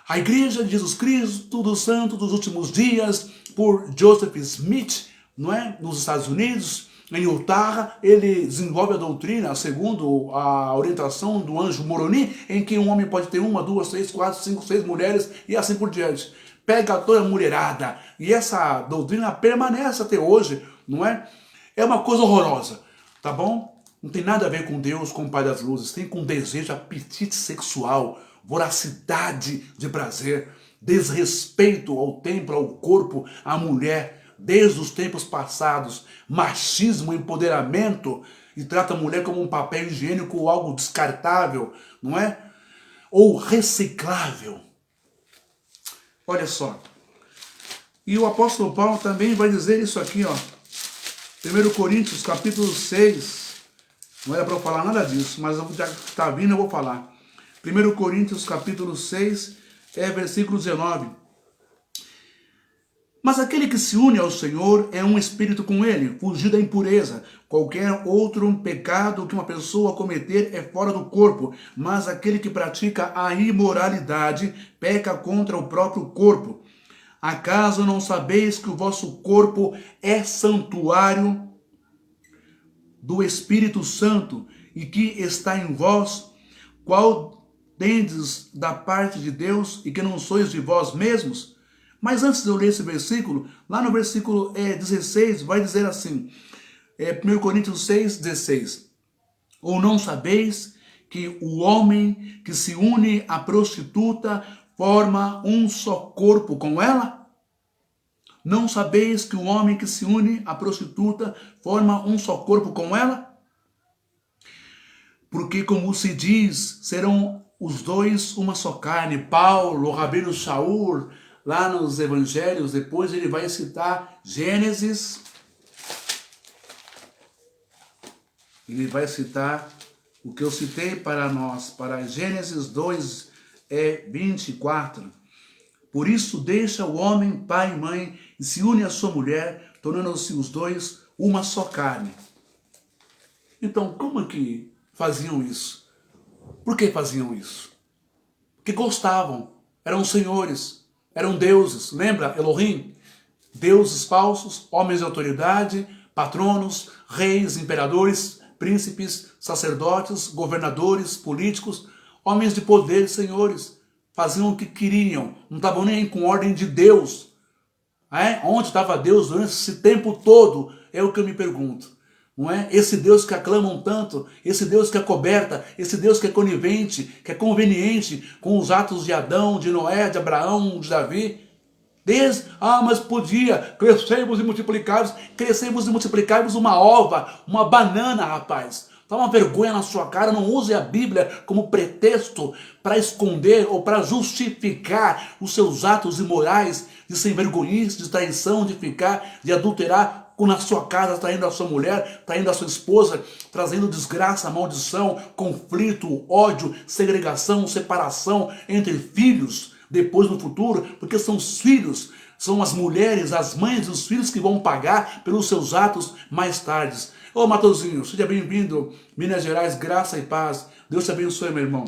a igreja de Jesus Cristo dos Santos dos Últimos Dias, por Joseph Smith, não é? Nos Estados Unidos, em Utah, ele desenvolve a doutrina, segundo a orientação do anjo Moroni, em que um homem pode ter 1, 2, 3, 4, 5, 6 mulheres e assim por diante. Pega toda a mulherada. E essa doutrina permanece até hoje, não é? É uma coisa horrorosa, tá bom? Não tem nada a ver com Deus, com o Pai das Luzes. Tem com desejo, apetite sexual, voracidade de prazer, desrespeito ao templo, ao corpo, à mulher, desde os tempos passados, machismo, empoderamento, e trata a mulher como um papel higiênico ou algo descartável, não é? Ou reciclável. Olha só. E o apóstolo Paulo também vai dizer isso aqui, ó. 1 Coríntios, capítulo 6. Não era para eu falar nada disso, mas já que está vindo eu vou falar. 1 Coríntios capítulo 6, versículo 19. Mas aquele que se une ao Senhor é um espírito com ele, fugir da impureza. Qualquer outro pecado que uma pessoa cometer é fora do corpo, mas aquele que pratica a imoralidade peca contra o próprio corpo. Acaso não sabeis que o vosso corpo é santuário do Espírito Santo e que está em vós, qual tendes da parte de Deus e que não sois de vós mesmos? Mas antes de eu ler esse versículo, lá no versículo 16, vai dizer assim, 1 Coríntios 6, 16. Ou não sabeis que o homem que se une à prostituta forma um só corpo com ela? Não sabeis que o homem que se une à prostituta forma um só corpo com ela? Porque, como se diz, serão os dois uma só carne. Paulo, o rabino Shaul, lá nos evangelhos, depois ele vai citar Gênesis. Ele vai citar o que eu citei para nós, para Gênesis 2, 24. Por isso deixa o homem pai e mãe e se une à sua mulher, tornando-se os dois uma só carne. Então, como é que faziam isso? Por que faziam isso? Porque gostavam, eram senhores, eram deuses. Lembra Elohim? Deuses falsos, homens de autoridade, patronos, reis, imperadores, príncipes, sacerdotes, governadores, políticos, homens de poder, senhores. Faziam o que queriam, não estavam nem aí com ordem de Deus. Onde estava Deus durante esse tempo todo? É o que eu me pergunto. Não é? Esse Deus que aclamam tanto, esse Deus que é coberta, esse Deus que é conivente, que é conveniente com os atos de Adão, de Noé, de Abraão, de Davi. Mas podia, crescemos e multiplicamos uma ova, uma banana, rapaz. Toma vergonha na sua cara, não use a Bíblia como pretexto para esconder ou para justificar os seus atos imorais de sem vergonhice, de traição, de adulterar na sua casa, traindo a sua mulher, traindo a sua esposa, trazendo desgraça, maldição, conflito, ódio, segregação, separação entre filhos. depois no futuro, porque são os filhos, são as mulheres, as mães dos filhos que vão pagar pelos seus atos mais tarde. Ô Matosinho, seja bem-vindo, Minas Gerais, graça e paz. Deus te abençoe, meu irmão.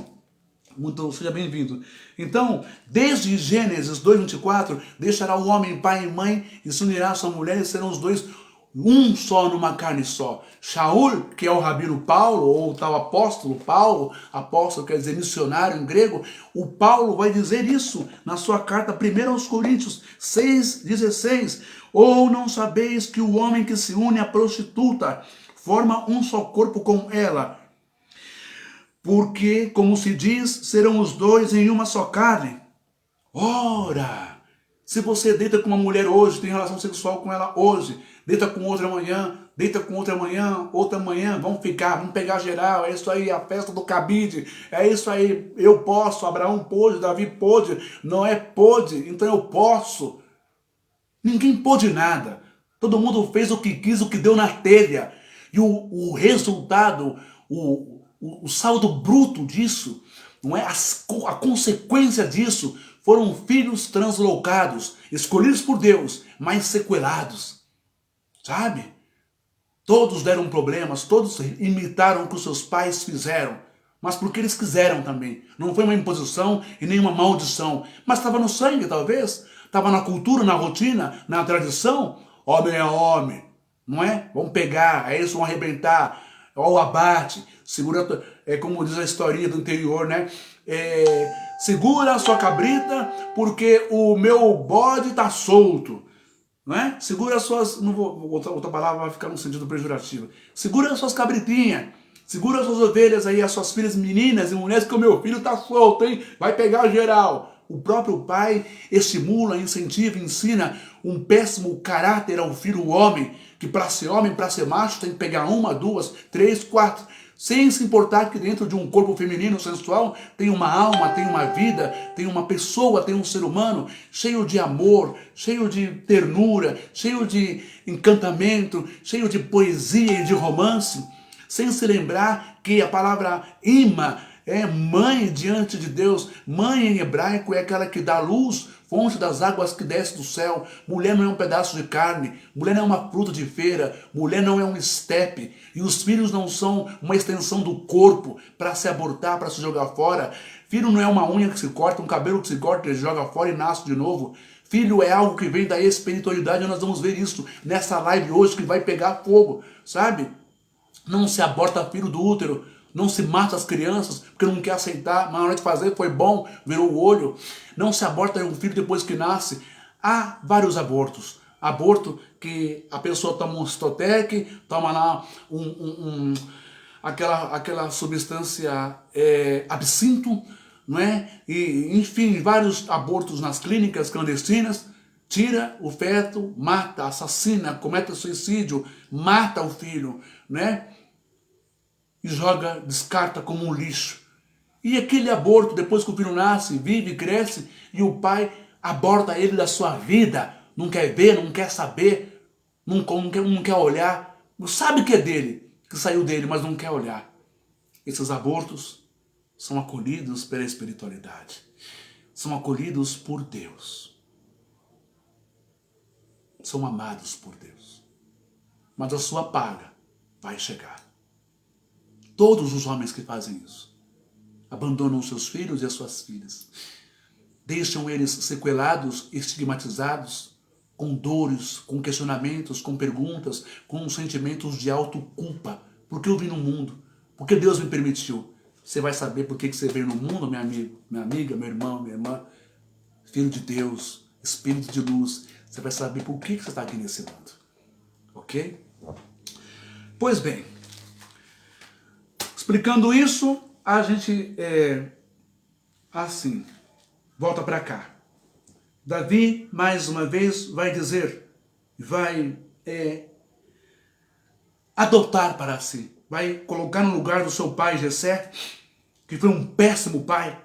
Seja bem-vindo. Então, desde Gênesis 2:24, deixará o homem pai e mãe e se unirá a sua mulher e serão os dois um só numa carne só. Shaul, que é o rabino Paulo, ou o tal apóstolo Paulo, apóstolo quer dizer missionário em grego, o Paulo vai dizer isso na sua carta 1 aos Coríntios 6:16. Ou não sabeis que o homem que se une à prostituta forma um só corpo com ela? Porque, como se diz, serão os dois em uma só carne. Ora, se você deita com uma mulher hoje, tem relação sexual com ela hoje, deita com outra amanhã, deita com outra amanhã, vamos pegar geral, é isso aí, a festa do cabide, é isso aí, eu posso, Abraão pôde, Davi pôde, Noé pôde, então eu posso. Ninguém pôde nada, todo mundo fez o que quis, o que deu na telha, e o resultado, o saldo bruto disso, não é? A consequência disso foram filhos translocados, escolhidos por Deus, mas sequelados, sabe? Todos deram problemas, todos imitaram o que os seus pais fizeram, mas porque eles quiseram também. Não foi uma imposição e nem uma maldição, mas estava no sangue talvez, estava na cultura, na rotina, na tradição. Homem é homem, não é? Vamos pegar, é isso, vamos arrebentar. Olha o abate, segura, como diz a historinha do interior, né? Segura a sua cabrita, porque o meu bode está solto, não é? Segura as suas, não vou, outra palavra vai ficar no sentido pejorativo. Segura as suas cabritinhas, segura as suas ovelhas aí, as suas filhas meninas e mulheres, que o meu filho está solto, hein? Vai pegar geral. O próprio pai estimula, incentiva, ensina um péssimo caráter ao filho homem, que para ser homem, para ser macho, tem que pegar 1, 2, 3, 4, sem se importar que dentro de um corpo feminino sensual tem uma alma, tem uma vida, tem uma pessoa, tem um ser humano cheio de amor, cheio de ternura, cheio de encantamento, cheio de poesia e de romance, sem se lembrar que a palavra ima é mãe diante de Deus. Mãe em hebraico é aquela que dá luz, fonte das águas que desce do céu. Mulher não é um pedaço de carne, mulher não é uma fruta de feira, mulher não é um estepe. E os filhos não são uma extensão do corpo para se abortar, para se jogar fora. Filho não é uma unha que se corta, um cabelo que se corta, ele joga fora e nasce de novo. Filho é algo que vem da espiritualidade, e nós vamos ver isso nessa live hoje que vai pegar fogo, sabe? Não se aborta filho do útero, não se mata as crianças porque não quer aceitar, mas na hora de fazer foi bom, virou o olho. Não se aborta um filho depois que nasce. Há vários abortos. Aborto que a pessoa toma um Citotec, toma lá aquela substância absinto, não é? E, enfim, vários abortos nas clínicas clandestinas. Tira o feto, mata, assassina, comete suicídio, mata o filho, né? E joga, descarta como um lixo. E aquele aborto, depois que o filho nasce, vive, cresce, e o pai aborta ele da sua vida, não quer ver, não quer saber, não quer olhar, não sabe que é dele, que saiu dele, mas não quer olhar. Esses abortos são acolhidos pela espiritualidade, são acolhidos por Deus, são amados por Deus, mas a sua paga vai chegar. Todos os homens que fazem isso abandonam seus filhos e as suas filhas, deixam eles sequelados, estigmatizados, com dores, com questionamentos, com perguntas, com sentimentos de autoculpa. Por que eu vim no mundo? Por que Deus me permitiu? Você vai saber por que você veio no mundo, meu amigo, minha amiga, meu irmão, minha irmã, filho de Deus, espírito de luz. Você vai saber por que você está aqui nesse mundo. Ok? Pois bem, explicando isso, a gente assim, volta para cá. Davi, mais uma vez, vai dizer, vai adotar para si, vai colocar no lugar do seu pai Jessé, que foi um péssimo pai.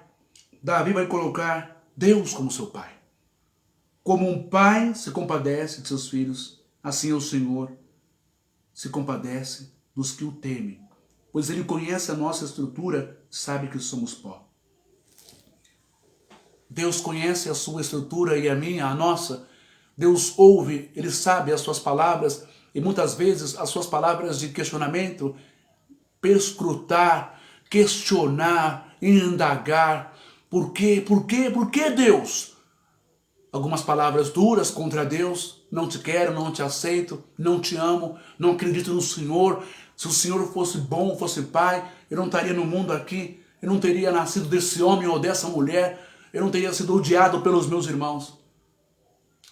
Davi vai colocar Deus como seu pai. Como um pai se compadece de seus filhos, assim o Senhor se compadece dos que o temem, pois ele conhece a nossa estrutura, sabe que somos pó. Deus conhece a sua estrutura e a minha, a nossa. Deus ouve, Ele sabe as suas palavras e muitas vezes as suas palavras de questionamento, perscrutar, questionar, indagar. Por quê? Por quê? Por que Deus? Algumas palavras duras contra Deus. Não te quero, não te aceito, não te amo, não acredito no Senhor. Se o Senhor fosse bom, fosse Pai, eu não estaria no mundo aqui. Eu não teria nascido desse homem ou dessa mulher. Eu não teria sido odiado pelos meus irmãos.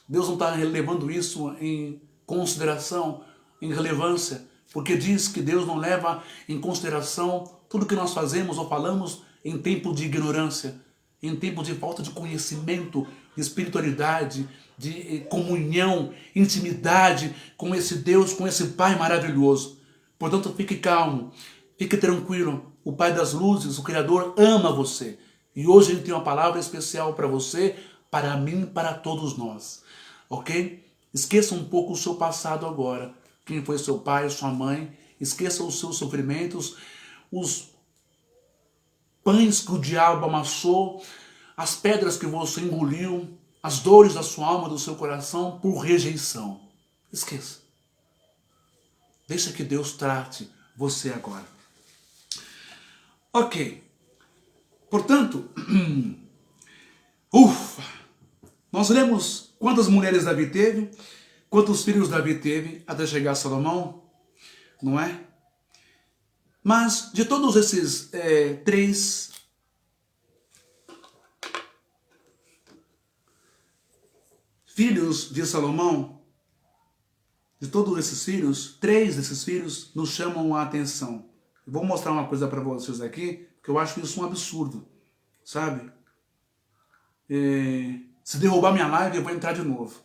Deus não está levando isso em consideração, em relevância, porque diz que Deus não leva em consideração tudo que nós fazemos ou falamos em tempo de ignorância, em tempo de falta de conhecimento, de espiritualidade, de comunhão, intimidade com esse Deus, com esse Pai maravilhoso. Portanto, fique calmo, fique tranquilo. O Pai das luzes, o Criador, ama você. E hoje Ele tem uma palavra especial para você, para mim, para todos nós. Ok? Esqueça um pouco o seu passado agora. Quem foi seu pai, sua mãe. Esqueça os seus sofrimentos, os pães que o diabo amassou, as pedras que você engoliu, as dores da sua alma, do seu coração, por rejeição. Esqueça. Deixa que Deus trate você agora. Ok. Portanto, nós lemos quantas mulheres Davi teve, quantos filhos Davi teve até chegar a Salomão, não é? Mas de todos esses três filhos de Salomão, de todos esses filhos, 3 desses filhos nos chamam a atenção. Eu vou mostrar uma coisa para vocês aqui, que eu acho isso um absurdo, sabe? Se derrubar minha live, eu vou entrar de novo.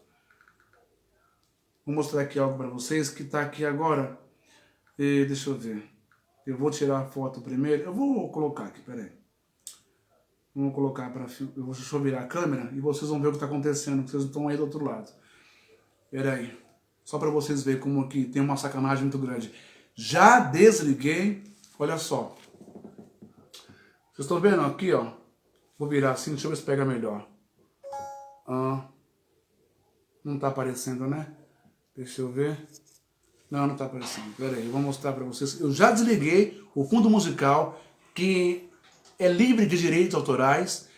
Vou mostrar aqui algo para vocês que está aqui agora. Deixa eu ver. Eu vou tirar a foto primeiro. Eu vou colocar aqui, peraí. Vamos colocar para... Deixa eu virar a câmera e vocês vão ver o que está acontecendo, que vocês estão aí do outro lado. Peraí. Só para vocês verem como aqui tem uma sacanagem muito grande. Já desliguei. Olha só. Vocês estão vendo aqui, ó? Vou virar assim, deixa eu ver se pega melhor. Não está aparecendo, né? Deixa eu ver. Não, não está aparecendo. Pera aí, eu vou mostrar para vocês. Eu já desliguei o fundo musical, que é livre de direitos autorais.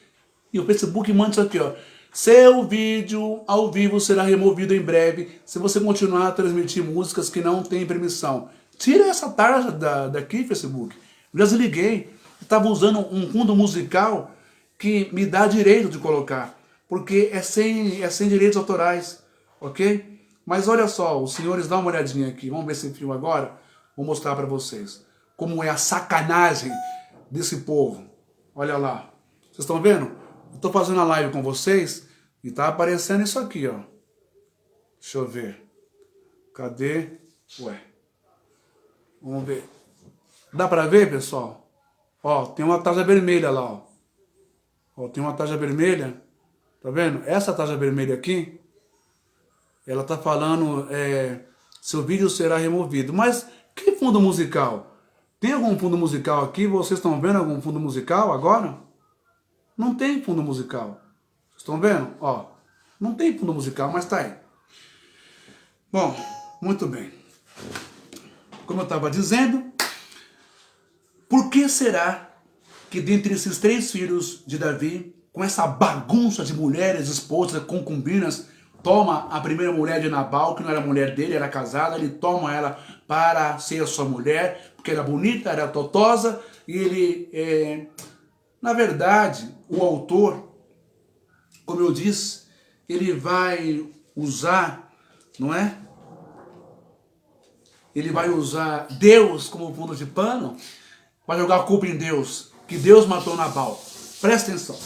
E o Facebook manda isso aqui, ó. Seu vídeo ao vivo será removido em breve se você continuar a transmitir músicas que não têm permissão. Tira essa tarja daqui, Facebook. Eu já desliguei. Estava usando um fundo musical que me dá direito de colocar, porque é sem direitos autorais, ok? Mas olha só, os senhores, dá uma olhadinha aqui, vamos ver esse filme agora, vou mostrar para vocês como é a sacanagem desse povo. Olha lá, vocês estão vendo? Eu estou fazendo a live com vocês e está aparecendo isso aqui, ó. Deixa eu ver, cadê? Ué, vamos ver, dá para ver, pessoal? Ó, tem uma tarja vermelha lá, ó. Ó, tem uma tarja vermelha. Tá vendo? Essa tarja vermelha aqui, ela tá falando, seu vídeo será removido. Mas que fundo musical? Tem algum fundo musical aqui? Vocês estão vendo algum fundo musical agora? Não tem fundo musical. Vocês estão vendo? Ó, não tem fundo musical, mas tá aí. Bom, muito bem. Como eu estava dizendo, por que será que dentre esses 3 filhos de Davi, com essa bagunça de mulheres, esposas, concubinas, toma a primeira mulher de Nabal, que não era mulher dele, era casada, ele toma ela para ser a sua mulher, porque era bonita, era totosa, e ele, na verdade, o autor, como eu disse, ele vai usar, não é? Ele vai usar Deus como fundo de pano, vai jogar a culpa em Deus, que Deus matou Nabal. Presta atenção.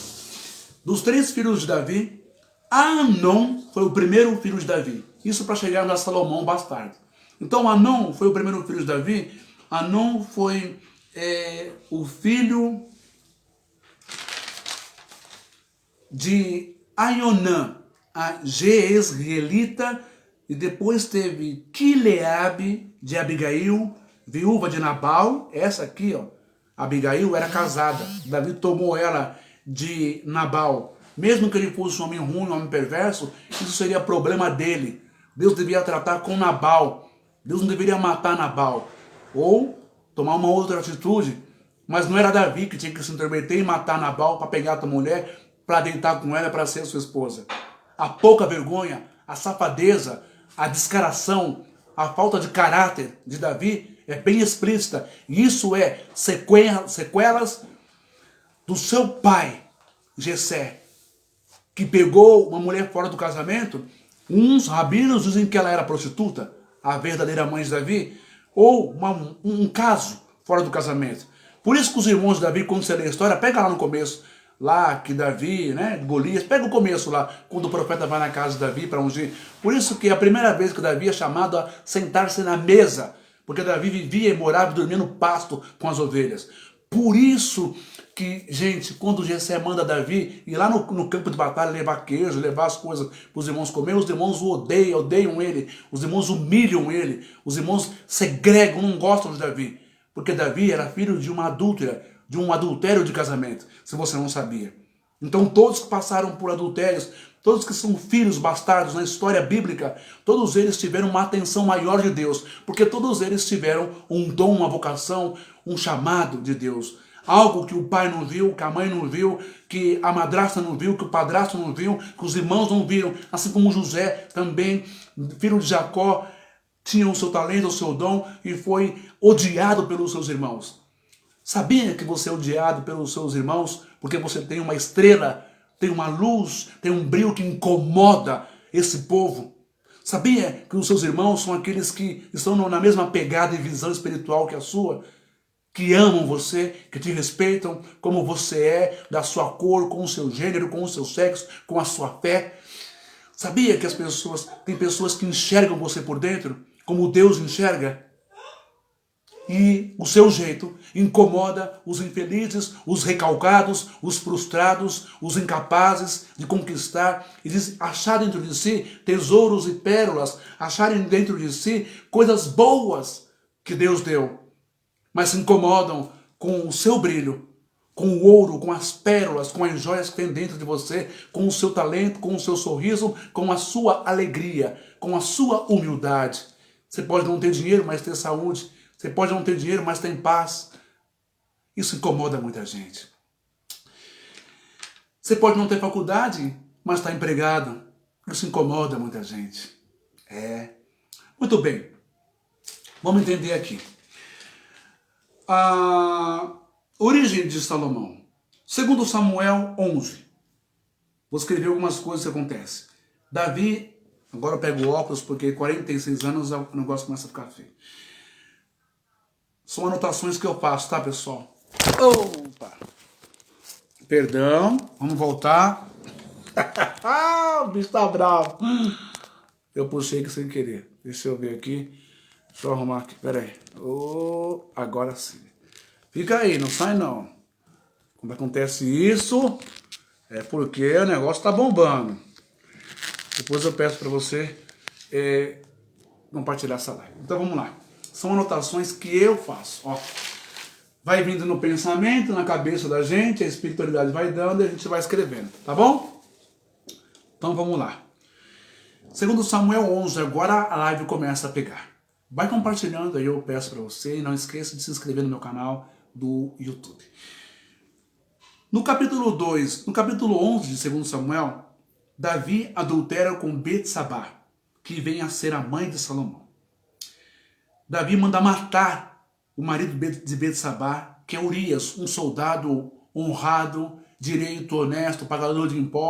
Dos 3 filhos de Davi, Amnon foi o primeiro filho de Davi. Isso para chegar a Salomão bastardo. Então Amnon foi o primeiro filho de Davi. Amnon foi o filho de Aionã, a Jezreelita, e depois teve Quileabe de Abigail, viúva de Nabal. Essa aqui, ó, Abigail era casada. Davi tomou ela de Nabal. Mesmo que ele fosse um homem ruim, um homem perverso, isso seria problema dele. Deus devia tratar com Nabal. Deus não deveria matar Nabal. Ou tomar uma outra atitude. Mas não era Davi que tinha que se intrometer e matar Nabal para pegar a tua mulher, para deitar com ela, para ser sua esposa. A pouca vergonha, a safadeza, a descaração, a falta de caráter de Davi é bem explícita. E isso é sequelas do seu pai, Jessé, que pegou uma mulher fora do casamento. Uns rabinos dizem que ela era prostituta, a verdadeira mãe de Davi, ou um caso fora do casamento. Por isso que os irmãos de Davi, quando você lê a história, pega lá no começo, lá que Davi, Golias, pega o começo lá, quando o profeta vai na casa de Davi para ungir. Por isso que é a primeira vez que Davi é chamado a sentar-se na mesa, porque Davi vivia e morava e dormia no pasto com as ovelhas. Por isso que, gente, quando Jessé manda Davi ir lá no campo de batalha levar queijo, levar as coisas para os irmãos comer, os irmãos o odeiam ele, os irmãos humilham ele, os irmãos segregam, não gostam de Davi. Porque Davi era filho de uma adúltera, de um adultério de casamento, se você não sabia. Então todos que passaram por adultérios, todos que são filhos bastardos na história bíblica, todos eles tiveram uma atenção maior de Deus, porque todos eles tiveram um dom, uma vocação, um chamado de Deus. Algo que o pai não viu, que a mãe não viu, que a madrasta não viu, que o padrasto não viu, que os irmãos não viram, assim como José também, filho de Jacó, tinha o seu talento, o seu dom e foi odiado pelos seus irmãos. Sabia que você é odiado pelos seus irmãos porque você tem uma estrela, tem uma luz, tem um brilho que incomoda esse povo? Sabia que os seus irmãos são aqueles que estão na mesma pegada e visão espiritual que a sua? Que amam você, que te respeitam como você é, da sua cor, com o seu gênero, com o seu sexo, com a sua fé? Sabia que tem pessoas que enxergam você por dentro, como Deus enxerga? E o seu jeito incomoda os infelizes, os recalcados, os frustrados, os incapazes de conquistar e de achar dentro de si tesouros e pérolas, acharem dentro de si coisas boas que Deus deu, mas se incomodam com o seu brilho, com o ouro, com as pérolas, com as joias que tem dentro de você, com o seu talento, com o seu sorriso, com a sua alegria, com a sua humildade. Você pode não ter dinheiro, mas ter saúde. Você pode não ter dinheiro, mas tem paz. Isso incomoda muita gente. Você pode não ter faculdade, mas está empregado. Isso incomoda muita gente. Muito bem. Vamos entender aqui. A origem de Salomão. Segundo Samuel 11. Vou escrever algumas coisas que acontecem. Davi, agora eu pego o óculos porque 46 anos o negócio começa a ficar feio. São anotações que eu faço, tá, pessoal? Opa! Perdão, vamos voltar. O bicho tá bravo. Eu puxei aqui sem querer. Deixa eu ver aqui. Deixa eu arrumar aqui, pera aí. Agora sim. Fica aí, não sai não. Quando acontece isso, é porque o negócio tá bombando. Depois eu peço para você compartilhar essa live. Então vamos lá. São anotações que eu faço. Ó. Vai vindo no pensamento, na cabeça da gente, a espiritualidade vai dando e a gente vai escrevendo, tá bom? Então vamos lá. Segundo Samuel 11, agora a live começa a pegar. Vai compartilhando aí, eu peço para você, e não esqueça de se inscrever no meu canal do YouTube. No capítulo 11 de 2 Samuel, Davi adultera com Betsabá, que vem a ser a mãe de Salomão. Davi manda matar o marido de Betsabá, que é Urias, um soldado honrado, direito, honesto, pagador de impostos.